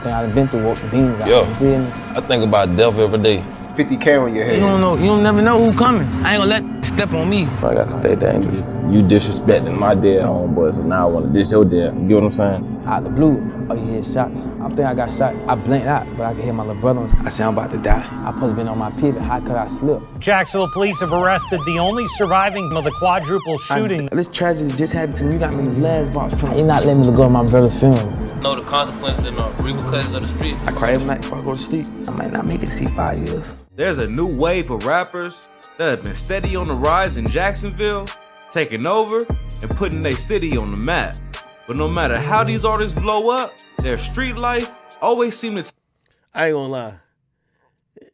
Thing I done been through, walking demons out. Yo, You feel me? I think about death every day. 50K on your head. You don't know, you don't never know who coming. I ain't gonna let step on me. I gotta stay dangerous. You disrespecting my dead homeboy, so now I wanna dish your dead. You get what I'm saying? Out the blue, oh, you hear shots. I think I got shot. I blinked out, but I could hear my little brother. I said, I'm about to die. I supposed to been on my pivot. How could I slip? Jacksonville police have arrested the only surviving of the quadruple shooting. This tragedy just happened to me. You got me in the last box. You're not letting me go to my brother's funeral. Know the consequences and the repercussions of the streets. I cry every night before I go to sleep. I might not make it see 5 years. There's a new wave of rappers that have been steady on the rise in Jacksonville, taking over and putting their city on the map. But no matter how these artists blow up, their street life always seems to... I ain't gonna lie.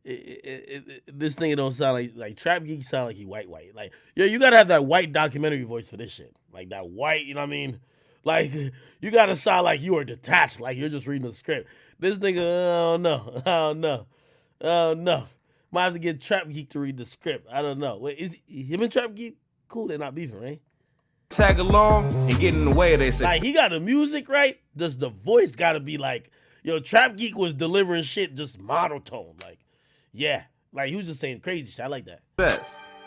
This thing don't sound like Trap Geek sound like he white. Like, yo, you gotta have that white documentary voice for this shit. Like that white, you know what I mean? Like, you gotta sound like you are detached, like you're just reading the script. This nigga, I don't know. Might have to get Trap Geek to read the script. I don't know. Wait, is him and Trap Geek cool? They're not beefing, right? Tag along and get in the way of their success. Like, he got the music right, just the voice gotta be like, yo, Trap Geek was delivering shit just monotone. Like, yeah. Like, he was just saying crazy shit. I like that.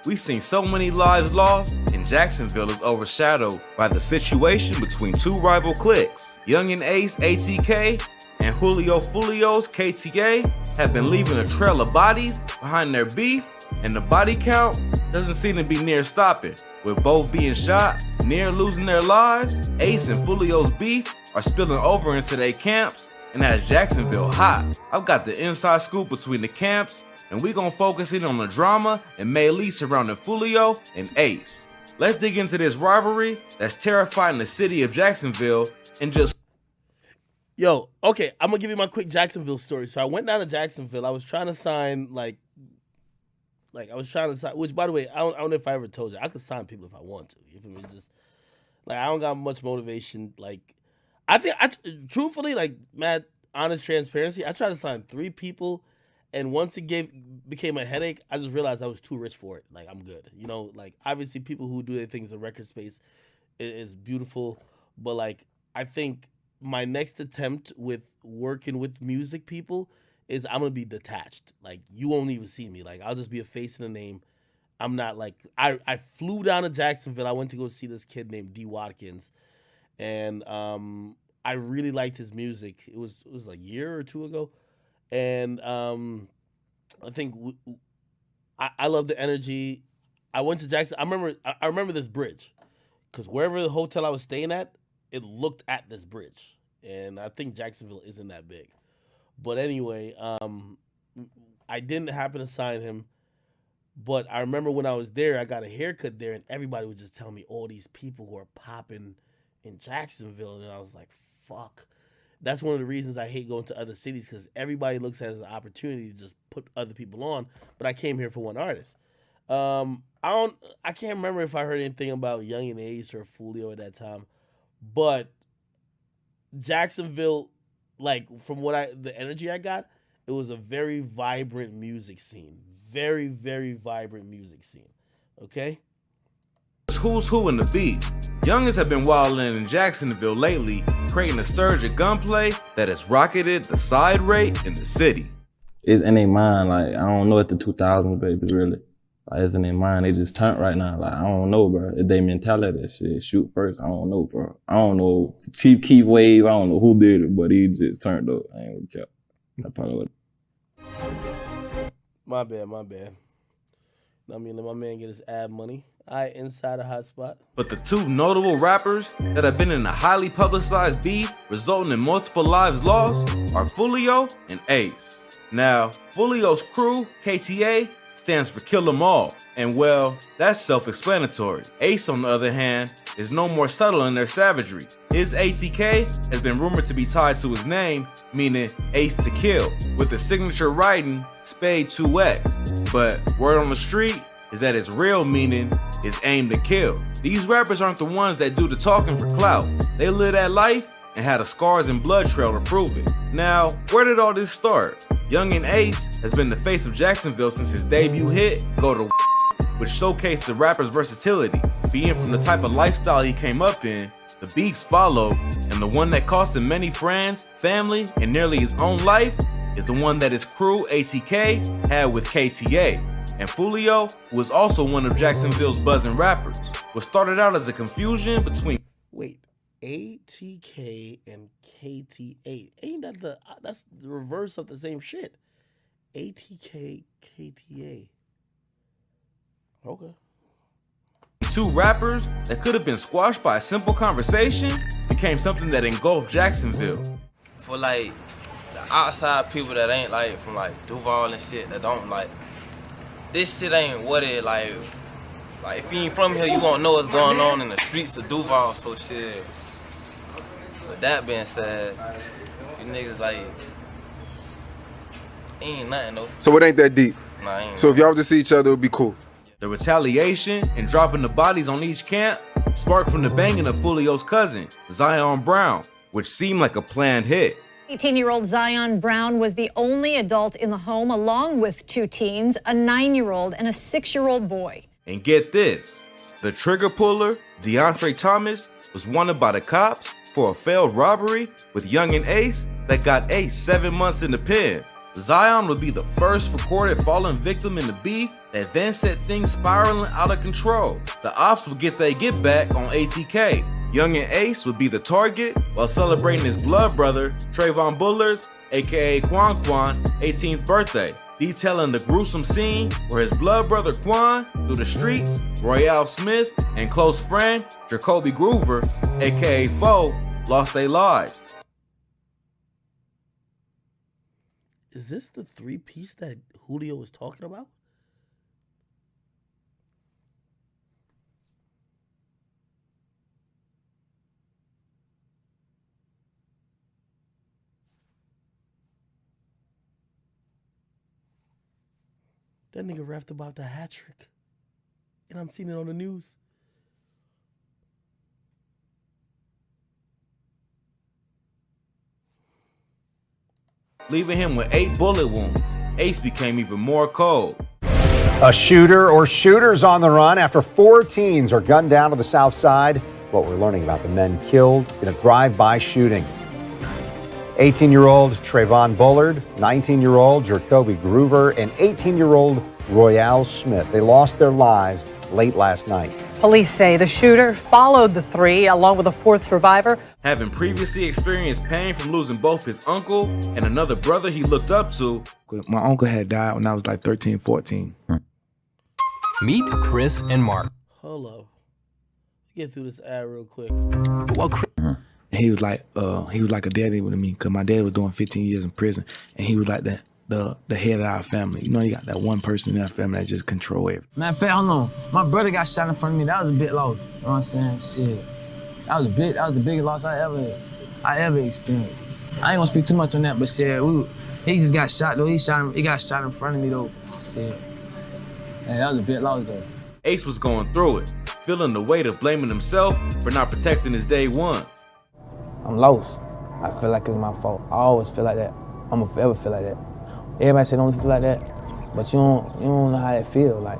We've seen so many lives lost, and Jacksonville is overshadowed by the situation between two rival cliques. Yungeen Ace, ATK, and Julio Foolio's KTA have been leaving a trail of bodies behind their beef, and the body count doesn't seem to be near stopping. With both being shot, near losing their lives, Ace and Foolio's beef are spilling over into their camps and has Jacksonville hot. I've got the inside scoop between the camps, and we gon' focus in on the drama and Melly surrounding Foolio and Ace. Let's dig into this rivalry that's terrifying the city of Jacksonville and just... Yo, okay, I'm gonna give you my quick Jacksonville story. So I went down to Jacksonville. I was trying to sign, which, by the way, I don't know if I ever told you. I could sign people if I want to. If it was just, like, I don't got much motivation. Like, truthfully, like, mad, honest transparency, I tried to sign 3 people, and once it became a headache, I just realized I was too rich for it. Like, I'm good. You know, like, obviously people who do their things in record space is beautiful, but, like, I think my next attempt with working with music people is I'm gonna be detached. Like, you won't even see me. Like, I'll just be a face and a name. I'm not like, I flew down to Jacksonville. I went to go see this kid named D. Watkins, and I really liked his music. It was like a year or 2 ago, and I think I love the energy. I went to Jackson. I remember this bridge, because wherever the hotel I was staying at, it looked at this bridge, and I think Jacksonville isn't that big. But anyway, I didn't happen to sign him, but I remember when I was there, I got a haircut there, and everybody was just telling me all these people who are popping in Jacksonville, and I was like, fuck. That's one of the reasons I hate going to other cities, because everybody looks at it as an opportunity to just put other people on, but I came here for one artist. I can't remember if I heard anything about Yungeen Ace or Foolio at that time, but Jacksonville, like, from the energy I got, it was a very vibrant music scene. Very, very vibrant music scene. Okay? Who's who in the beat? Youngins have been wilding in Jacksonville lately, creating a surge of gunplay that has rocketed the side rate in the city. It's in their mind, like, I don't know if the 2000s, baby, really. Like, it's in their mind, they just turned right now. Like, I don't know, bro. It's their mentality, that shit. Shoot first, I don't know, bro. I don't know. Chief Keef Wave, I don't know who did it, but he just turned up. I ain't gonna cap. That's part of it. My bad. I mean, let my man get his ad money. All right, Inside Hotspot. But the 2 notable rappers that have been in a highly publicized beef resulting in multiple lives lost are Foolio and Ace. Now, Foolio's crew, KTA, stands for Kill 'Em All, and well, that's self-explanatory. Ace, on the other hand, is no more subtle in their savagery. His ATK has been rumored to be tied to his name, meaning Ace to Kill, with the signature writing Spade 2X. But word on the street is that his real meaning is Aim to Kill. These rappers aren't the ones that do the talking for clout. They live that life and had a scars and blood trail to prove it. Now, where did all this start? Yungeen Ace has been the face of Jacksonville since his debut hit, Go to which showcased the rapper's versatility. Being from the type of lifestyle he came up in, The beefs followed, and the one that cost him many friends, family, and nearly his own life is the one that his crew, ATK, had with KTA. And Foolio, who was also one of Jacksonville's buzzing rappers. What started out as a confusion between... Wait, ATK and KTA. Ain't that that's the reverse of the same shit. ATK, KTA. Okay. Two rappers that could have been squashed by a simple conversation became something that engulfed Jacksonville. For like the outside people that ain't like from like Duval and shit that don't like, this shit ain't what it like if you ain't from here, you won't know what's going on in the streets of Duval, so shit. With that being said, you niggas like, ain't nothing though. So it ain't that deep? Nah, ain't. So if y'all just see each other, it would be cool. The retaliation and dropping the bodies on each camp sparked from the banging of Foolio's cousin, Zion Brown, which seemed like a planned hit. 18-year-old Zion Brown was the only adult in the home, along with two teens, a 9-year-old and a 6-year-old boy. And get this, the trigger puller, DeAndre Thomas, was wanted by the cops for a failed robbery with Yungeen Ace that got Ace 7 months in the pen. Zion would be the first recorded fallen victim in the beef that then set things spiraling out of control. The ops would get their get back on ATK. Yungeen Ace would be the target while celebrating his blood brother, Trayvon Bullard's, aka Quan, 18th birthday, detailing the gruesome scene where his blood brother Quan, through the streets, Royale Smith, and close friend, Jacoby Groover, aka Foe, lost their lives. Is this the three-piece that Julio was talking about? That nigga rapped about the hat trick. And I'm seeing it on the news. Leaving him with 8 bullet wounds. Ace became even more cold. A shooter or shooters on the run after 4 teens are gunned down to the south side. What we're learning about the men killed in a drive-by shooting. 18-year-old Trayvon Bullard, 19-year-old Jacoby Groover, and 18-year-old Royale Smith. They lost their lives late last night. Police say the shooter followed the 3 along with a 4th survivor. Having previously experienced pain from losing both his uncle and another brother he looked up to. My uncle had died when I was like 13, 14. Meet Chris and Mark. Hold up. Get through this ad real quick. Well, Chris, he was like a daddy with me because my dad was doing 15 years in prison, and he was like the head of our family. You know, you got that one person in that family that just control everything. Man, hold on. My brother got shot in front of me. That was a bit lost. You know what I'm saying? Shit. That was the biggest loss I ever experienced. I ain't gonna speak too much on that, but shit, he just got shot though. He got shot in front of me though. Shit. Man, that was a bit lost though. Ace was going through it, feeling the weight of blaming himself for not protecting his day ones. I'm lost. I feel like it's my fault. I always feel like that. I'm gonna forever feel like that. Everybody say don't feel like that, but you don't know how that feel. Like,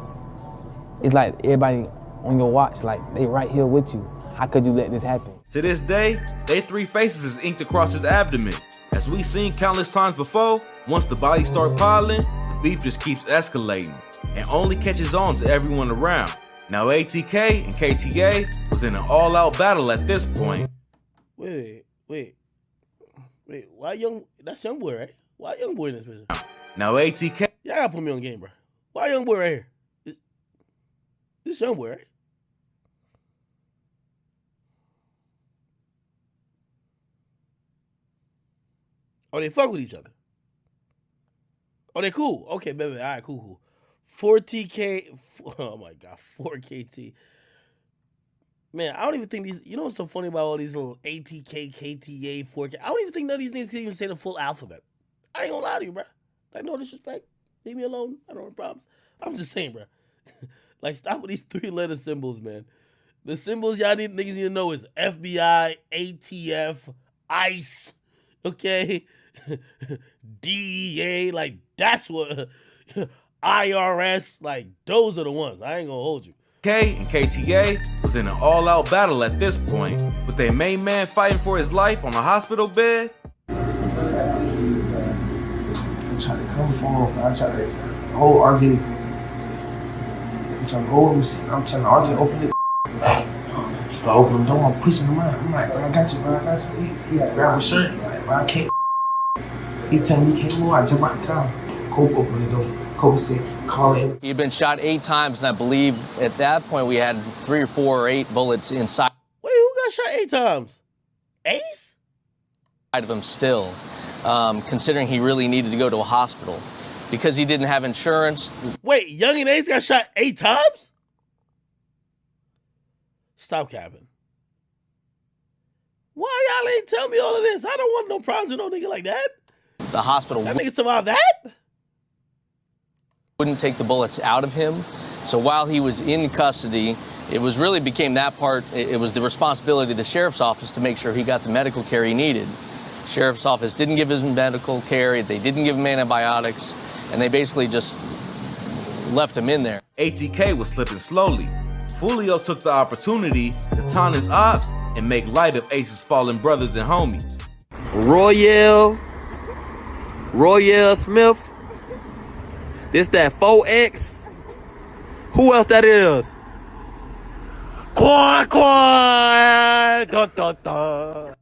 it's like everybody on your watch, like they right here with you. How could you let this happen? To this day, they 3 faces is inked across his abdomen. As we've seen countless times before, once the bodies start piling, the beef just keeps escalating and only catches on to everyone around. Now ATK and KTA was in an all-out battle at this point. Wait. Why that's young boy, right? Why young boy in this picture? Now ATK. Y'all gotta put me on game, bro. Why young boy right here? This young boy, right? Oh, they fuck with each other. Oh, they cool. Okay, baby. All right, cool. 4TK. Oh my God, 4KT. Man, I don't even think these. You know what's so funny about all these little ATK, KTA, 4K? I don't even think none of these things can even say the full alphabet. I ain't gonna lie to you, bro. Like, no disrespect. Leave me alone. I don't have problems. I'm just saying, bro. Like, stop with these 3-letter symbols, man. The symbols niggas need to know is FBI, ATF, ICE, okay? DEA, like, that's what. IRS, like, those are the ones. I ain't gonna hold you. K and KTA was in an all-out battle at this point, with their main man fighting for his life on a hospital bed. I'm trying to come for him. I'm trying to hold RJ. I'm trying to hold him. I'm trying to RJ open it. I open the door, I'm pushing him out. I'm like, bro, I got you, bro, I got you. He grabbed my shirt. I'm like, bro, I can't. He tell me he can't move. I jump out the car. Cope opened the door. Cope said, call it. He had been shot 8 times, and I believe at that point we had 3 or 4 or 8 bullets inside. Wait, who got shot 8 times? Ace? Of him still, considering he really needed to go to a hospital because he didn't have insurance. Wait, Yungeen Ace got shot 8 times? Stop capping. Why y'all ain't tell me all of this? I don't want no problems with no nigga like that. The hospital. That nigga survived that? Wouldn't take the bullets out of him. So while he was in custody, it was really became that part. It was the responsibility of the sheriff's office to make sure he got the medical care he needed. Sheriff's office didn't give him medical care. They didn't give him antibiotics, and they basically just left him in there. ATK was slipping slowly. Foolio took the opportunity to taunt his ops and make light of Ace's fallen brothers and homies. Royale Smith. This that 4X. Who else that is? Quan. Dun, dun, dun.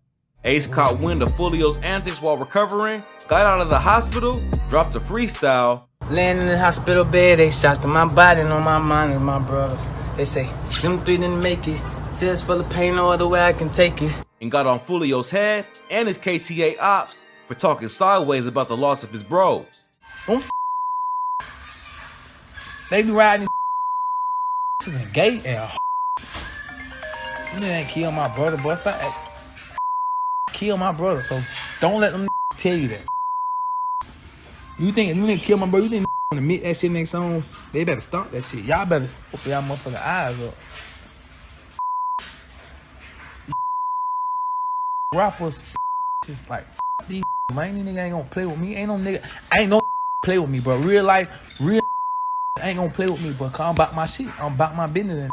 Ace caught wind of Foolio's antics while recovering, got out of the hospital, dropped a freestyle. Laying in the hospital bed, they shots to my body and on my mind and my brothers. They say, them 3 didn't make it. Tears full of pain, no other way I can take it. And got on Foolio's head and his KTA ops for talking sideways about the loss of his bros. Don't they be riding to the gate and you ain't kill my brother, but stop kill my brother. So don't let them tell you that. You think you didn't kill my brother, you didn't want to admit that shit next songs. They better stop that shit. Y'all better open y'all motherfucking eyes up. Rappers just like these man, these nigga ain't gonna play with me. Ain't no nigga, ain't no play with me, bro. Real life, real ain't gonna play with me, but I'm about my shit. I'm about my business. And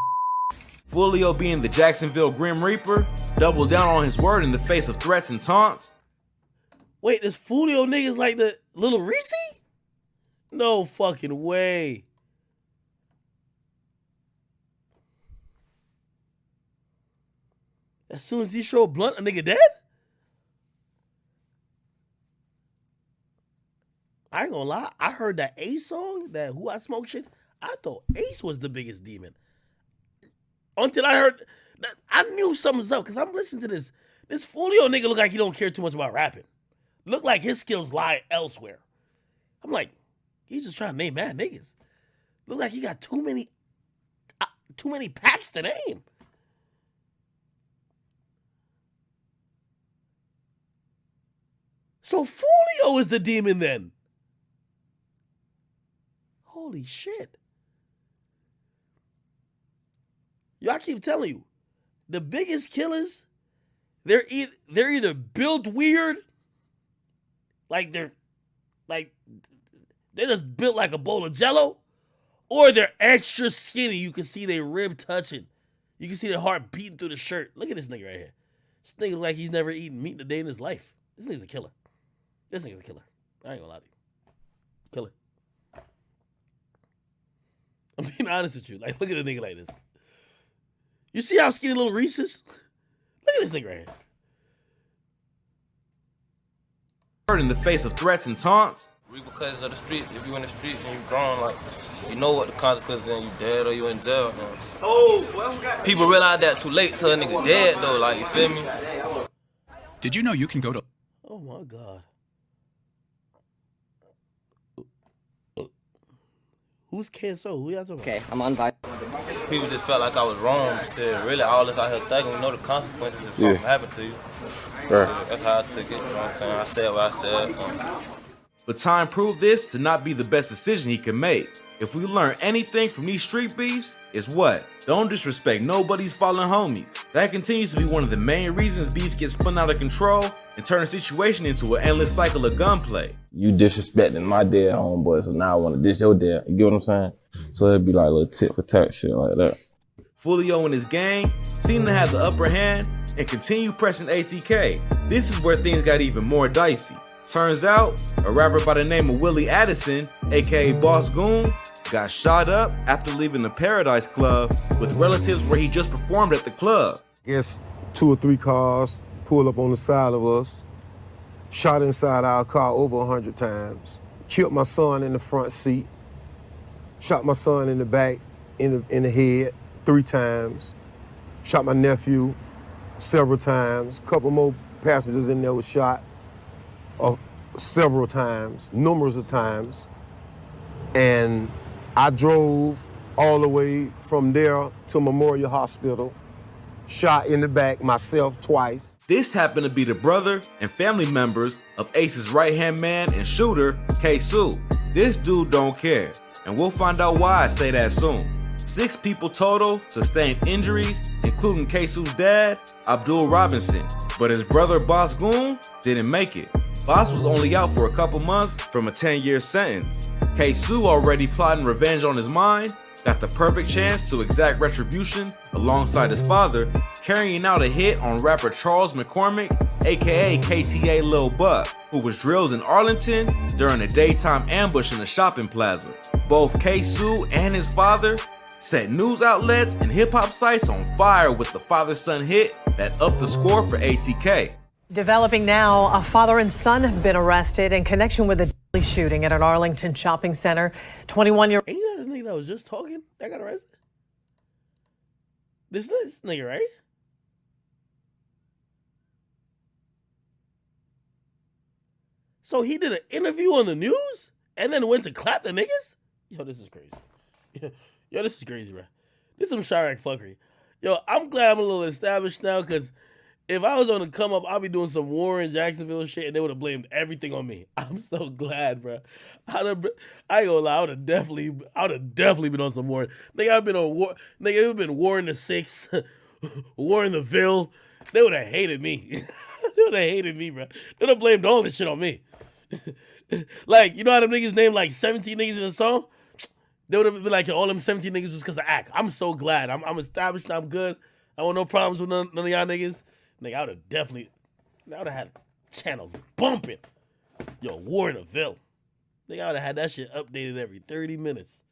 Foolio, being the Jacksonville Grim Reaper, doubled down on his word in the face of threats and taunts. Wait, this Foolio nigga's like the little Reese? No fucking way. As soon as he show a blunt, a nigga dead? I ain't gonna lie. I heard that Ace song, that Who I Smoke shit. I thought Ace was the biggest demon. Until I heard that, I knew something's up because I'm listening to this. This Foolio nigga look like he don't care too much about rapping. Look like his skills lie elsewhere. I'm like, he's just trying to name mad niggas. Look like he got too many packs to name. So Foolio is the demon then. Holy shit. Yo, I keep telling you, the biggest killers, they're either built weird, like they're just built like a bowl of jello, or they're extra skinny. You can see their rib touching. You can see their heart beating through the shirt. Look at this nigga right here. This nigga like he's never eaten meat in a day in his life. This nigga's a killer. This nigga's a killer. I ain't gonna lie to you. Killer. I'm being honest with you. Like, look at a nigga like this. You see how skinny little Reese is? Look at this nigga right here. In the face of threats and taunts. Because of the streets, if you in the streets and you grown, like, you know what the consequences and you dead or you in jail. Man. Oh, well, people realize that too late till a nigga dead though, like, you feel me? Did you know you can go to... Oh my God. Who's KSO? Who y'all talking about? Okay, I'm uninvited. People just felt like I was wrong. Said, really, all this out here thugging, you know the consequences if something happened to you. Right. So that's how I took it, you know what I'm saying? I said what I said. But time proved this to not be the best decision he could make. If we learn anything from these street beefs, it's what? Don't disrespect nobody's fallen homies. That continues to be one of the main reasons beefs get spun out of control and turn a situation into an endless cycle of gunplay. You disrespecting my dead homeboy, so now I want to dish your dad. You get what I'm saying? So it'd be like a little tit for tat shit like that. Foolio and his gang seem to have the upper hand and continue pressing ATK. This is where things got even more dicey. Turns out, a rapper by the name of Willie Addison, aka Boss Goon, got shot up after leaving the Paradise Club with relatives where he just performed at the club. Guess 2 or 3 cars pulled up on the side of us, shot inside our car over 100 times, killed my son in the front seat, shot my son in the back, in the head 3 times, shot my nephew several times, a couple more passengers in there were shot several times, numerous of times, and I drove all the way from there to Memorial Hospital, shot in the back myself twice. This happened to be the brother and family members of Ace's right-hand man and shooter, K-Su. This dude don't care, and we'll find out why I say that soon. 6 people total sustained injuries, including K-Su's dad, Abdul Robinson, but his brother Boss Goon didn't make it. Boss was only out for a couple months from a 10-year sentence. K-Su, already plotting revenge on his mind, got the perfect chance to exact retribution alongside his father, carrying out a hit on rapper Charles McCormick, aka KTA Lil Buck, who was drilled in Arlington during a daytime ambush in a shopping plaza. Both K-Su and his father set news outlets and hip-hop sites on fire with the father-son hit that upped the score for ATK. Developing now, a father and son have been arrested in connection with a deadly shooting at an Arlington shopping center. 21-year-old. Ain't that the nigga that was just talking that got arrested? This nigga, right? So he did an interview on the news and then went to clap the niggas? Yo, this is crazy. Yo, this is crazy, bro. This is some Chirac fuckery. Yo, I'm glad I'm a little established now, because if I was on the come up, I'd be doing some Warren Jacksonville shit and they would have blamed everything on me. I'm so glad, bro. I ain't gonna lie, I would have definitely been on some Warren. Nigga, I've been on War. Nigga, it would have been Warren the 6, Warren the Ville. They would have hated me. They would have hated me, bro. They would have blamed all this shit on me. Like, you know how them niggas named like 17 niggas in a song? They would have been like, all them 17 niggas was because of act. I'm so glad. I'm established. I'm good. I want no problems with none of y'all niggas. Nigga, I would have had channels bumping. Yo, War in the Ville. Nigga, I would have had that shit updated every 30 minutes.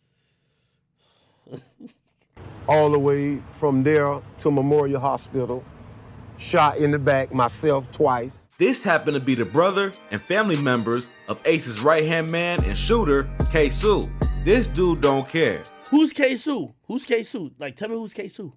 All the way from there to Memorial Hospital, shot in the back myself twice. This happened to be the brother and family members of Ace's right-hand man and shooter, K-Su. This dude don't care. Who's K-Su? Who's K-Su? Like, tell me who's K-Su.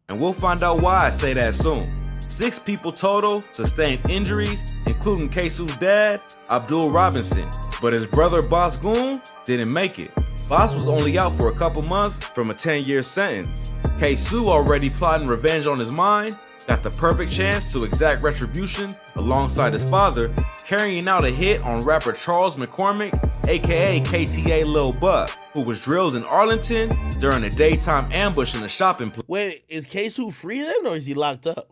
And we'll find out why I say that soon. 6 people total sustained injuries, including K-Su's dad, Abdul Robinson, but his brother Boss Goon didn't make it. Boss was only out for a couple months from a 10-year sentence. K-Su, already plotting revenge on his mind, got the perfect chance to exact retribution alongside his father, carrying out a hit on rapper Charles McCormick, aka KTA Lil Buck, who was drilled in Arlington during a daytime ambush in a shopping plaza. Wait, is K-Su free then, or is he locked up?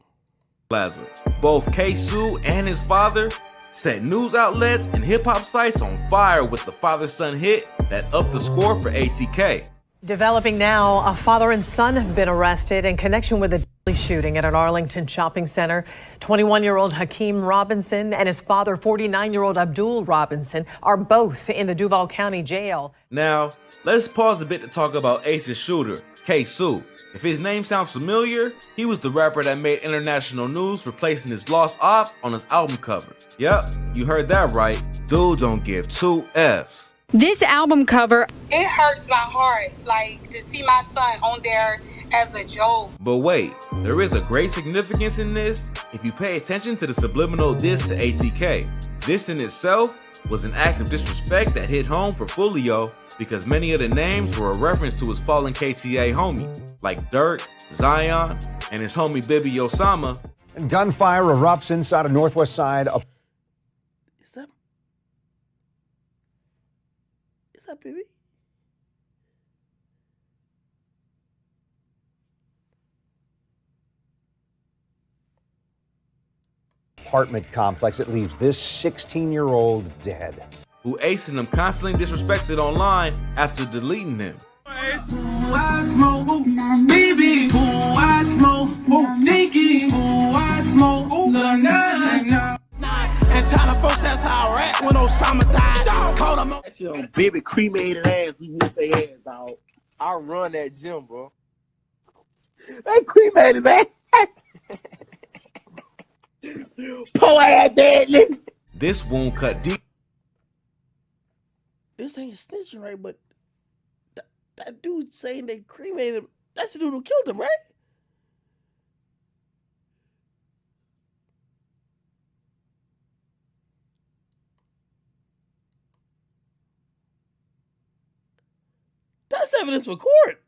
Both K-Su and his father set news outlets and hip-hop sites on fire with the father-son hit that upped the score for ATK. Developing now, a father and son have been arrested in connection with a deadly shooting at an Arlington shopping center. 21-year-old Hakeem Robinson and his father, 49-year-old Abdul Robinson, are both in the Duval County Jail. Now, let's pause a bit to talk about Ace's shooter, K-Su. If his name sounds familiar, he was the rapper that made international news for placing his Lost Ops on his album cover. Yep, you heard that right. Dude don't give 2 Fs. This album cover, it hurts my heart, like, to see my son on there as a joke. But wait, there is a great significance in this if you pay attention to the subliminal diss to ATK. This in itself was an act of disrespect that hit home for Foolio, because many of the names were a reference to his fallen KTA homies, like Dirk, Zion, and his homie Bibi Osama. And gunfire erupts inside a northwest side of... Is that Bibi? apartment complex. It leaves this 16-year-old dead. Who Ace and them constantly disrespected online after deleting him. I smoke, baby, who I smoke, Tiki, who I smoke, nah. And China folks, that's how I rap when Osama died. Call them That shit on baby cremated ass, we whoop their ass, dog. I run that gym, bro. They cremated ass. Poor ass dead nigga. This wound cut deep. This ain't snitching, right? But that dude saying they cremated him, that's the dude who killed him, right? That's evidence for court.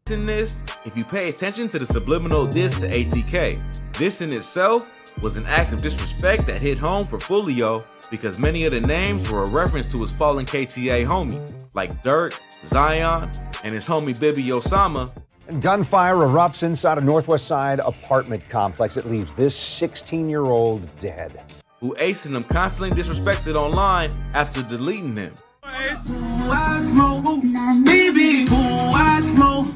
In this, if you pay attention to the subliminal diss to ATK, this in itself was an act of disrespect that hit home for Foolio because many of the names were a reference to his fallen KTA homies, like Dirk, Zion, and his homie Bibi Osama. And gunfire erupts inside a Northwest Side apartment complex. It leaves this 16-year-old dead. Who Ace and them constantly disrespected online after deleting him. Who I smoke, baby, who I smoke,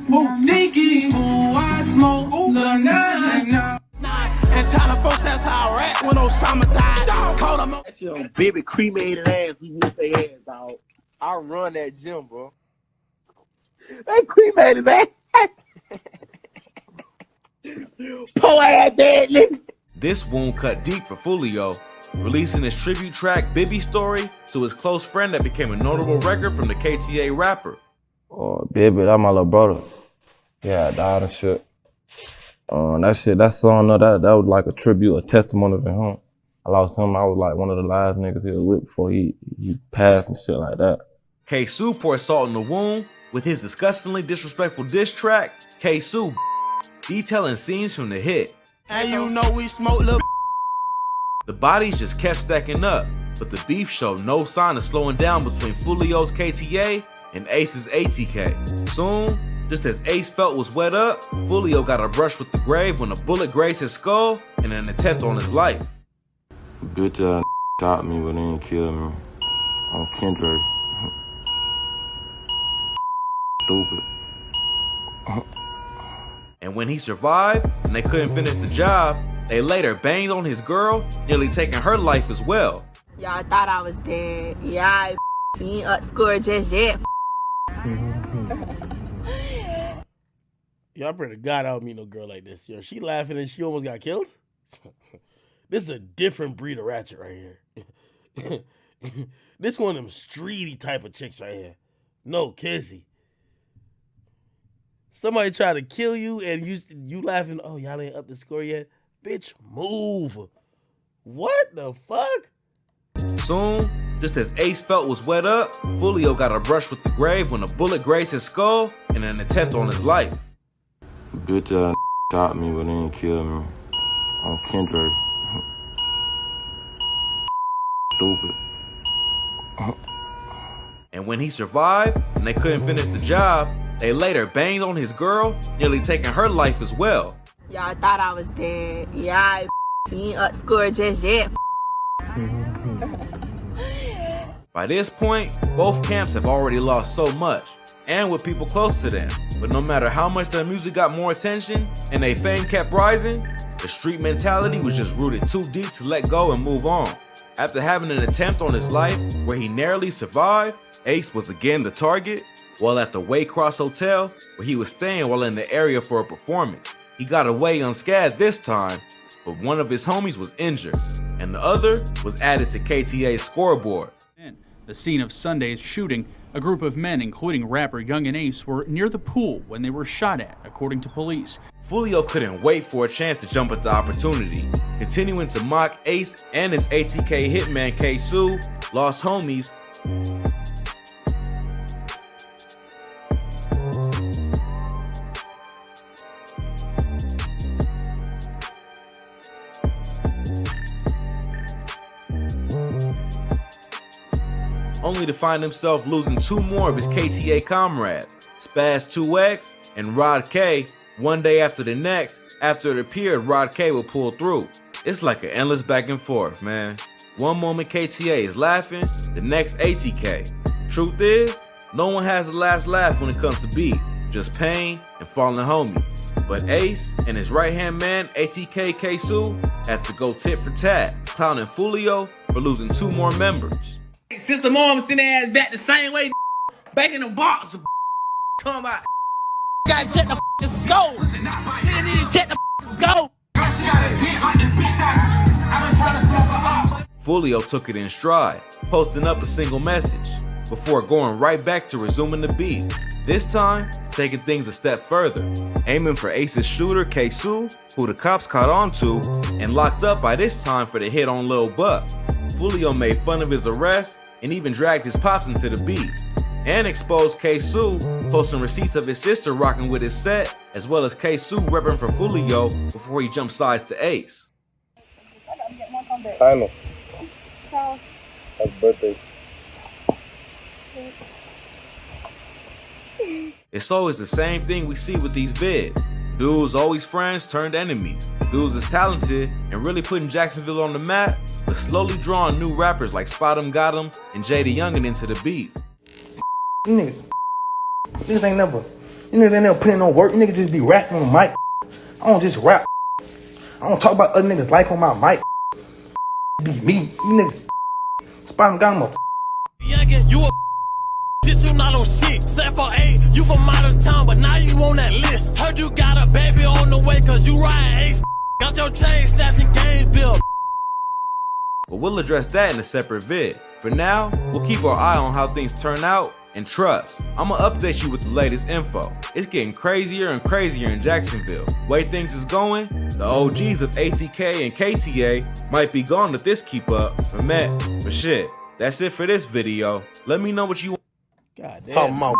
Tiki, who I smoke, nah. And China folks, that's how I rap when Osama died. Call them That shit on baby cremated ass, we whoop their ass, dog. I run that gym, bro. They cremated ass. Poor ass dead nigga. This wound cut deep for Foolio, releasing his tribute track Bibi Story to his close friend that became a notable record from the KTA rapper. Oh, Bibi, that's my little brother. Yeah, died and shit. That song, that was like a tribute, a testimony to him. I lost him, I was like one of the last niggas he was with before he passed and shit like that. K-Su poured salt in the wound with his disgustingly disrespectful diss track, K-Su, detailing scenes from the hit. And you know we smoke little. The bodies just kept stacking up, but the beef showed no sign of slowing down between Foolio's KTA and Ace's ATK. Soon, just as Ace felt was wet up, Foolio got a brush with the grave when a bullet grazed his skull in an attempt on his life. Bitch ass shot me, but they didn't kill me. On Kendrick. Stupid. And when he survived and they couldn't finish the job, they later banged on his girl, nearly taking her life as well. Y'all thought I was dead. Yeah, she ain't up score just yet. Yo, I pray to God I don't meet no girl like this. Yo, she laughing and she almost got killed? This is a different breed of ratchet right here. This one of them streety type of chicks right here. No kissy. Somebody try to kill you and you laughing, oh, y'all ain't up the score yet? Bitch, move. What the fuck? Soon, just as Ace felt was wet up, Foolio got a brush with the grave when a bullet grazed his skull in an attempt on his life. Bitch ass shot me, but they didn't kill me. On Kendrick. Stupid. And when he survived and they couldn't finish the job, they later banged on his girl, nearly taking her life as well. Y'all thought I was dead. Yeah, she ain't up score just yet. By this point, both camps have already lost so much, and with people close to them. But no matter how much their music got more attention and their fame kept rising, the street mentality was just rooted too deep to let go and move on. After having an attempt on his life where he narrowly survived, Ace was again the target, while at the Waycross Hotel, where he was staying while in the area for a performance. He got away unscathed this time, but one of his homies was injured, and the other was added to KTA's scoreboard. The scene of Sunday's shooting, a group of men, including rapper Yungeen Ace, were near the pool when they were shot at, according to police. Foolio couldn't wait for a chance to jump at the opportunity, continuing to mock Ace and his ATK hitman K-Su, lost homies. Only to find himself losing two more of his KTA comrades, Spaz 2X and Rod K, one day after the next, after it appeared Rod K would pull through. It's like an endless back and forth, man. One moment KTA is laughing, the next ATK. Truth is, No one has the last laugh when it comes to beef, just pain and falling homies. But Ace and his right-hand man, ATK K-Su, had to go tit for tat, clowning Foolio for losing 2 more members. Since the mom send their ass back the same way, back in the box. Come out. Gotta check the go. Check the go. Foolio took it in stride, posting up a single message, before going right back to resuming the beef. This time, taking things a step further, aiming for Ace's shooter, K-Su, who the cops caught on to, and locked up by this time for the hit on Lil Buck. Foolio made fun of his arrest, and even dragged his pops into the beef, and exposed K-Su, posting receipts of his sister rocking with his set, as well as K-Su repping for Foolio before he jumped sides to Ace. I know. Happy birthday. It's always the same thing we see with these vids. Dudes always friends turned enemies. Dudes is talented and really putting Jacksonville on the map, but slowly drawing new rappers like Spot 'em Got 'em and Yungeen into the beef. Niggas ain't never put in no work. Niggas just be rapping on the mic. I don't just rap. I don't talk about other niggas' life on my mic. Be me. You niggas. Spot 'em Got 'em. Youngin, you a shit, you not on shit. 748, you from out of town, but now you on that list. Heard you got a baby on the way, cause you riding Ace. Got your chain snapped in Gainesville. But we'll address that in a separate vid. For now, we'll keep our eye on how things turn out, and trust, I'ma update you with the latest info. It's getting crazier and crazier in Jacksonville. Way things is going, the OGs of ATK and KTA might be gone if this keep up. But shit, that's it for this video. Let me know what you want. God damn.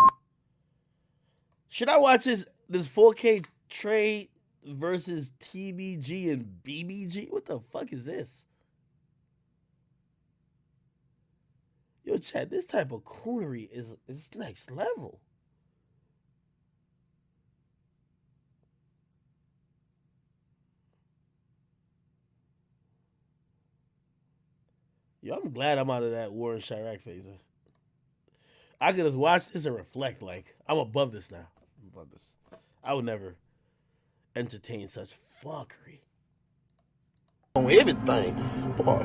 Should I watch this 4K trade versus TBG and BBG? What the fuck is this? Yo, Chad, this type of coonery is next level. Yo, I'm glad I'm out of that War in Chirac phase, man. I could just watch this and reflect, like, I'm above this now. I'm above this. I would never entertain such fuckery. On everything. Boy,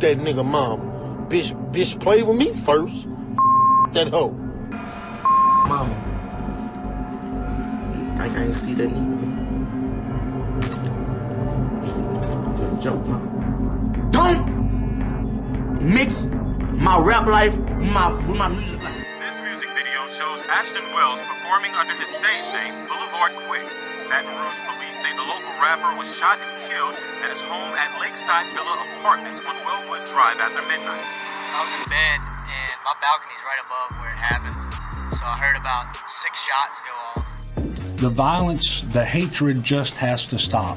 that nigga mama. Bitch play with me first. That hoe. Mama. I can't see that nigga. Joke, mama. Don't mix my rap life with my music life. This music video shows Ashton Wells performing under his stage name, Boulevard Quick. Baton Rouge police say the local rapper was shot and killed at his home at Lakeside Villa Apartments on Wellwood Drive after midnight. I was in bed and my balcony's right above where it happened. So I heard about 6 shots go off. The violence, the hatred just has to stop.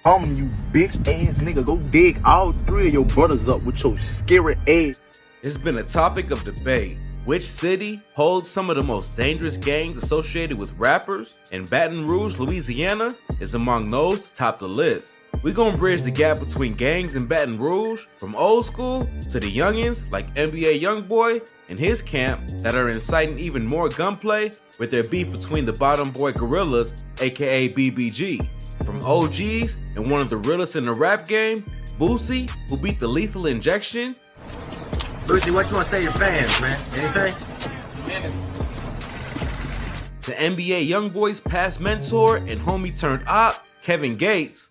You bitch ass nigga, go dig all 3 of your brothers up with your scary ass. It's been a topic of debate. Which city holds some of the most dangerous gangs associated with rappers? And Baton Rouge, Louisiana is among those to top the list. We're gonna bridge the gap between gangs in Baton Rouge, from old school to the youngins like NBA Youngboy and his camp that are inciting even more gunplay with their beef between the Bottom Boy Gorillas, aka BBG. From OGs and one of the realest in the rap game, Boosie, who beat the Lethal Injection. Boosie, what you want to say to your fans, man? Anything? To NBA Youngboy's past mentor and homie turned op, Kevin Gates.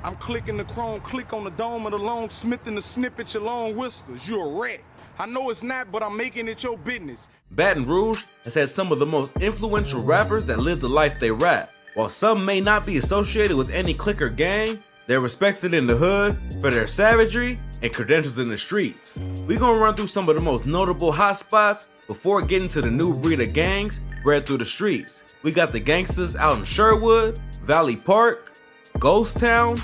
I'm clicking the chrome, click on the dome of the long smith and the snippet your long whiskers. You're a rat. I know it's not, but I'm making it your business. Baton Rouge has had some of the most influential rappers that live the life they rap. While some may not be associated with any clique or gang, they're respected in the hood for their savagery and credentials in the streets. We're gonna run through some of the most notable hotspots before getting to the new breed of gangs bred through the streets. We got the gangsters out in Sherwood, Valley Park, Ghost Town,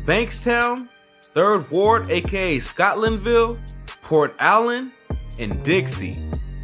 Bankstown, 3rd Ward aka Scotlandville, Port Allen, and Dixie.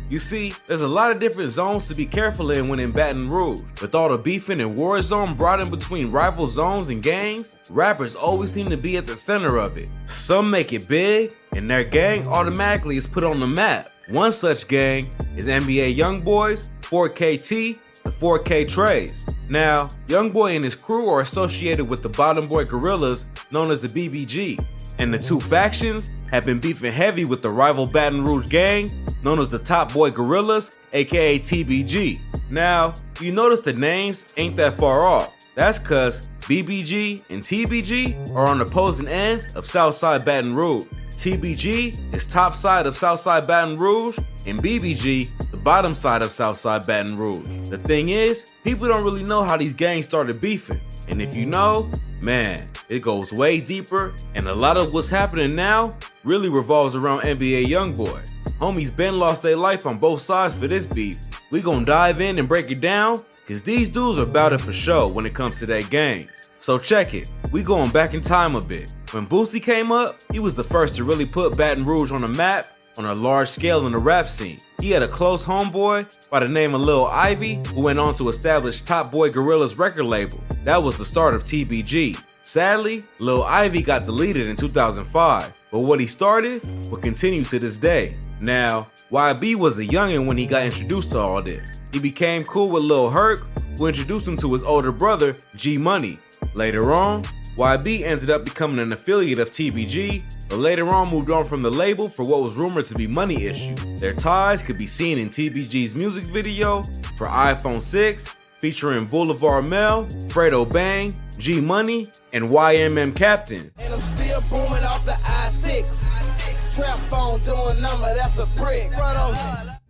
You see, there's a lot of different zones to be careful in when in Baton Rouge. With all the beefing and war zone brought in between rival zones and gangs, rappers always seem to be at the center of it. Some make it big, and their gang automatically is put on the map. One such gang is NBA Youngboy's 4KT, the 4K Trays. Now, Youngboy and his crew are associated with the bottom boy guerrillas known as the BBG, and the two factions have been beefing heavy with the rival Baton Rouge gang known as the Top Boy Guerrillas, aka TBG. Now, you notice the names ain't that far off. That's cause BBG and TBG are on opposing ends of Southside Baton Rouge. TBG is top side of Southside Baton Rouge, and BBG the bottom side of Southside Baton Rouge. The thing is, people don't really know how these gangs started beefing, and if you know, man, it goes way deeper, and a lot of what's happening now really revolves around NBA Youngboy. Homies been lost their life on both sides for this beef. We gon' dive in and break it down, cause these dudes are about it for show when it comes to their gangs. So check it, we going back in time a bit. When Boosie came up, he was the first to really put Baton Rouge on the map on a large scale in the rap scene. He had a close homeboy by the name of Lil Ivy, who went on to establish Top Boy Guerrilla's record label. That was the start of TBG. Sadly, Lil Ivy got deleted in 2005, but what he started will continue to this day. Now, YB was a youngin' when he got introduced to all this. He became cool with Lil Herc, who introduced him to his older brother, G Money. Later on, YB ended up becoming an affiliate of TBG, but later on moved on from the label for what was rumored to be money issues. Their ties could be seen in TBG's music video for iPhone 6, featuring Boulevard Mel, Fredo Bang, G Money, and YMM Captain. And I'm still booming off the I-6. Trap phone doing number, that's a brick.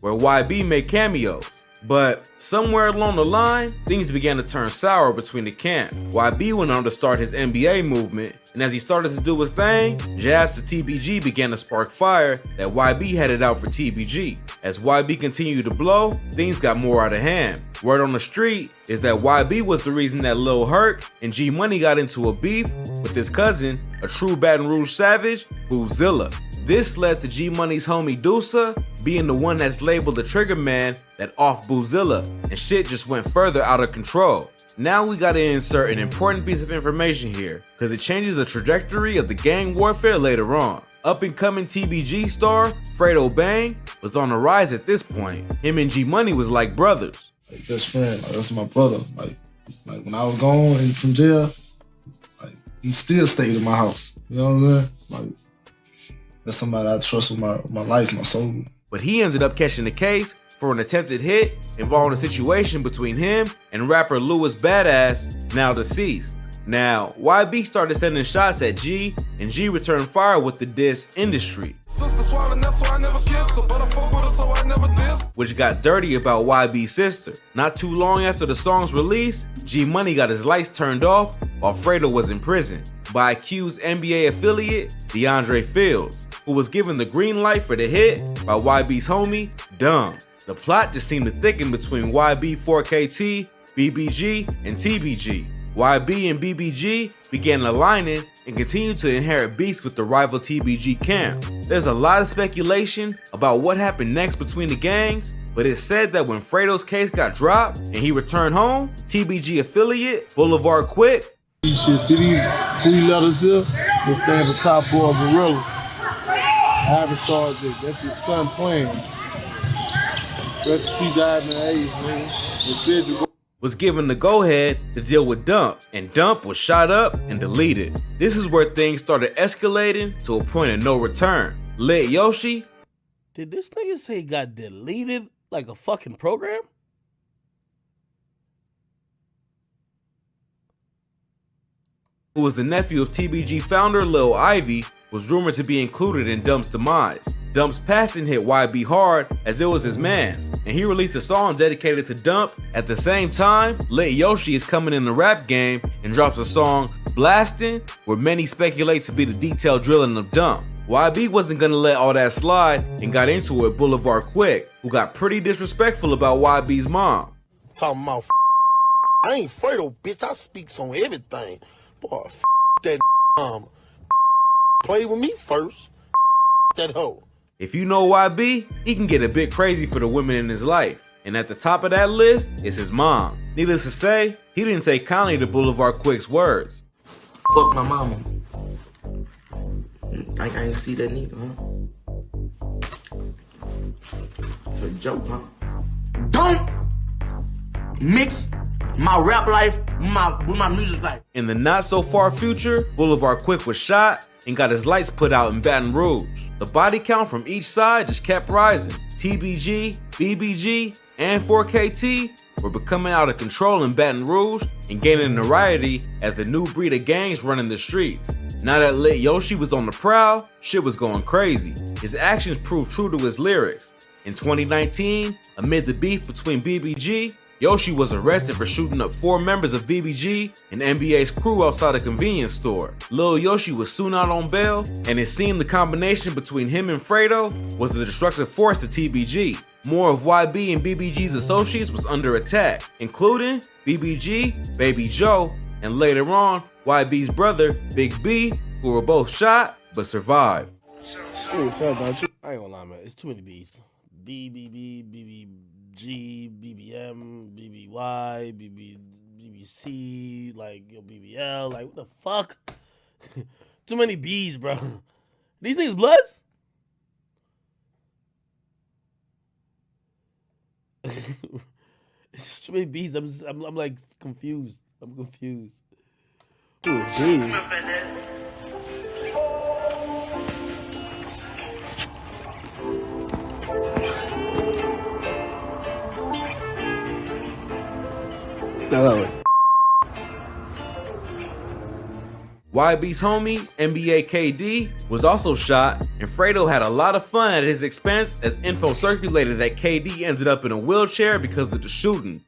Where YB made cameos. But somewhere along the line, things began to turn sour between the camp. YB went on to start his NBA movement, and as he started to do his thing, jabs to TBG began to spark fire that YB headed out for TBG. As YB continued to blow, things got more out of hand. Word on the street is that YB was the reason that Lil Herc and G Money got into a beef with his cousin, a true Baton Rouge savage, Boozilla. This led to G Money's homie Deusa being the one that's labeled the trigger man that off Boozilla, and shit just went further out of control. Now we gotta insert an important piece of information here, cause it changes the trajectory of the gang warfare later on. Up and coming TBG star, Fredo Bang, was on the rise at this point. Him and G Money was like brothers. Like best friend, like that's my brother. Like when I was gone and from jail, like he still stayed in my house. You know what I'm saying? Like that's somebody I trust with my life, my soul. But he ended up catching a case for an attempted hit involving a situation between him and rapper Louis Badass, now deceased. Now, YB started sending shots at G, and G returned fire with the diss Industry, which got dirty about YB's sister. Not too long after the song's release, G Money got his lights turned off while Fredo was in prison by accused NBA affiliate DeAndre Fields, who was given the green light for the hit by YB's homie, Dumb. The plot just seemed to thicken between YB, 4KT, BBG, and TBG. YB and BBG began aligning and continued to inherit beefs with the rival TBG camp. There's a lot of speculation about what happened next between the gangs, but it's said that when Fredo's case got dropped and he returned home, TBG affiliate Boulevard Quick See these 3 letters here, they stand for Top Boy Gorilla. Ivan Sergeant, that's his son playing. Rest in peace, Ivan Ace, man. was given the go-ahead to deal with Dump, and Dump was shot up and deleted. This is where things started escalating to a point of no return. Lit Yoshi. Did this nigga say he got deleted like a fucking program? Who was the nephew of TBG founder Lil Ivy, was rumored to be included in Dump's demise. Dump's passing hit YB hard as it was his man's, and he released a song dedicated to Dump. At the same time, Lit Yoshi is coming in the rap game and drops a song, Blastin', where many speculate to be the detailed drilling of Dump. YB wasn't gonna let all that slide and got into it with Boulevard Quick, who got pretty disrespectful about YB's mom. Talking about I ain't Fredo, bitch, I speaks on everything. Boy, that play with me first, that hoe. If you know YB, he can get a bit crazy for the women in his life. And at the top of that list is his mom. Needless to say, he didn't take kindly to Boulevard Quick's words. Fuck my mama. I ain't see that neither, huh? That's a joke, huh? Don't mix my rap life with my music life. In the not so far future, Boulevard Quick was shot and got his lights put out in Baton Rouge. The body count from each side just kept rising. TBG, BBG, and 4KT were becoming out of control in Baton Rouge and gaining notoriety as the new breed of gangs running the streets. Now that Lit Yoshi was on the prowl, shit was going crazy. His actions proved true to his lyrics. In 2019, amid the beef between BBG, Yoshi was arrested for shooting up 4 members of BBG and NBA's crew outside a convenience store. Lil Yoshi was soon out on bail, and it seemed the combination between him and Fredo was the destructive force to TBG. More of YB and BBG's associates was under attack, including BBG, Baby Joe, and later on, YB's brother, Big B, who were both shot but survived. I ain't gonna lie, man. It's too many B's. BBB, BBG, BBM, BBY, BBC, like, yo, BBL, like, what the fuck? Too many B's, bro. These niggas bloods? It's just too many B's. I'm like confused. I'm confused. Dude, B. No. YB's homie, NBA KD, was also shot, and Fredo had a lot of fun at his expense as info circulated that KD ended up in a wheelchair because of the shooting.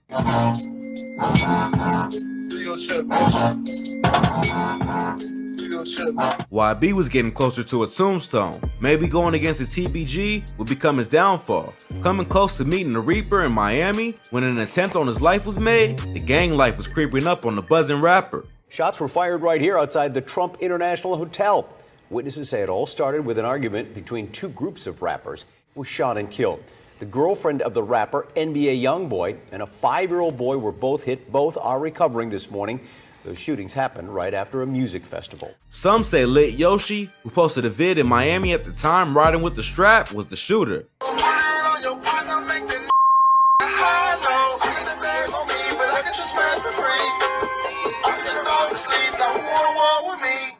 YB was getting closer to a tombstone. Maybe going against the TBG would become his downfall. Coming close to meeting the Reaper in Miami, when an attempt on his life was made, the gang life was creeping up on the buzzing rapper. Shots were fired right here outside the Trump International Hotel. Witnesses say it all started with an argument between 2 groups of rappers who was shot and killed. The girlfriend of the rapper, NBA Youngboy, and a 5-year-old boy were both hit. Both are recovering this morning. Those shootings happened right after a music festival. Some say Lit Yoshi, who posted a vid in Miami at the time riding with the strap, was the shooter.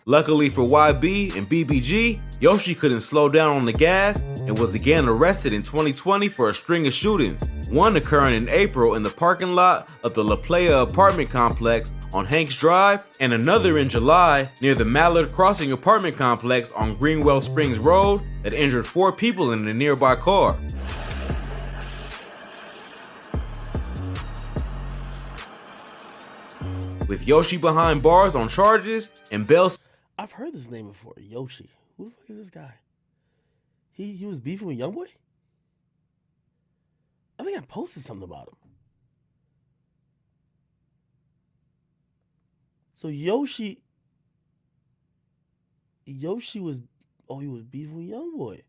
Luckily for YB and BBG, Yoshi couldn't slow down on the gas and was again arrested in 2020 for a string of shootings, one occurring in April in the parking lot of the La Playa apartment complex on Hanks Drive, and another in July near the Mallard Crossing apartment complex on Greenwell Springs Road that injured 4 people in a nearby car. With Yoshi behind bars on charges and bail. I've heard this name before, Yoshi. Who the fuck is this guy? He was beefing with Youngboy? I think I posted something about him. So Yoshi was, he was beefing with Youngboy.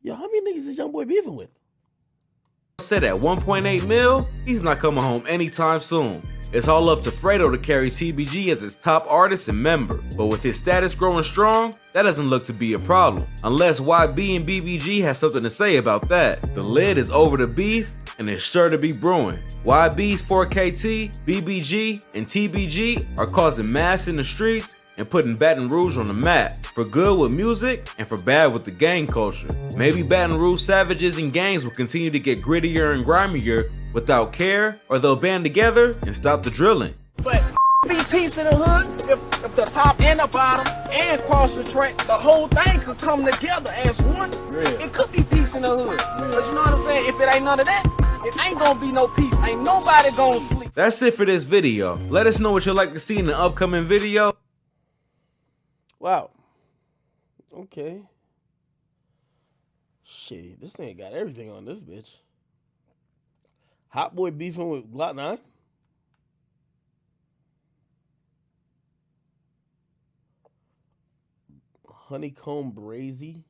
Yo, how many niggas is Youngboy beefing with? Said at 1.8 mil, he's not coming home anytime soon. It's all up to Fredo to carry TBG as his top artist and member. But with his status growing strong, that doesn't look to be a problem. Unless YB and BBG has something to say about that. The lid is over the beef and it's sure to be brewing. YB's 4KT, BBG, and TBG are causing mass in the streets and putting Baton Rouge on the map, for good with music and for bad with the gang culture. Maybe Baton Rouge savages and gangs will continue to get grittier and grimier without care, or they'll band together and stop the drilling. But be peace in the hood if the top and the bottom and cross the track, the whole thing could come together as one. Yeah. It could be peace in the hood. Yeah. But you know what I'm saying? If it ain't none of that, it ain't gonna be no peace. Ain't nobody gonna sleep. That's it for this video. Let us know what you'd like to see in the upcoming video. Wow. Okay. Shit, this thing got everything on this bitch. Hot Boy beefing with Glock 9? Honeycomb Brazy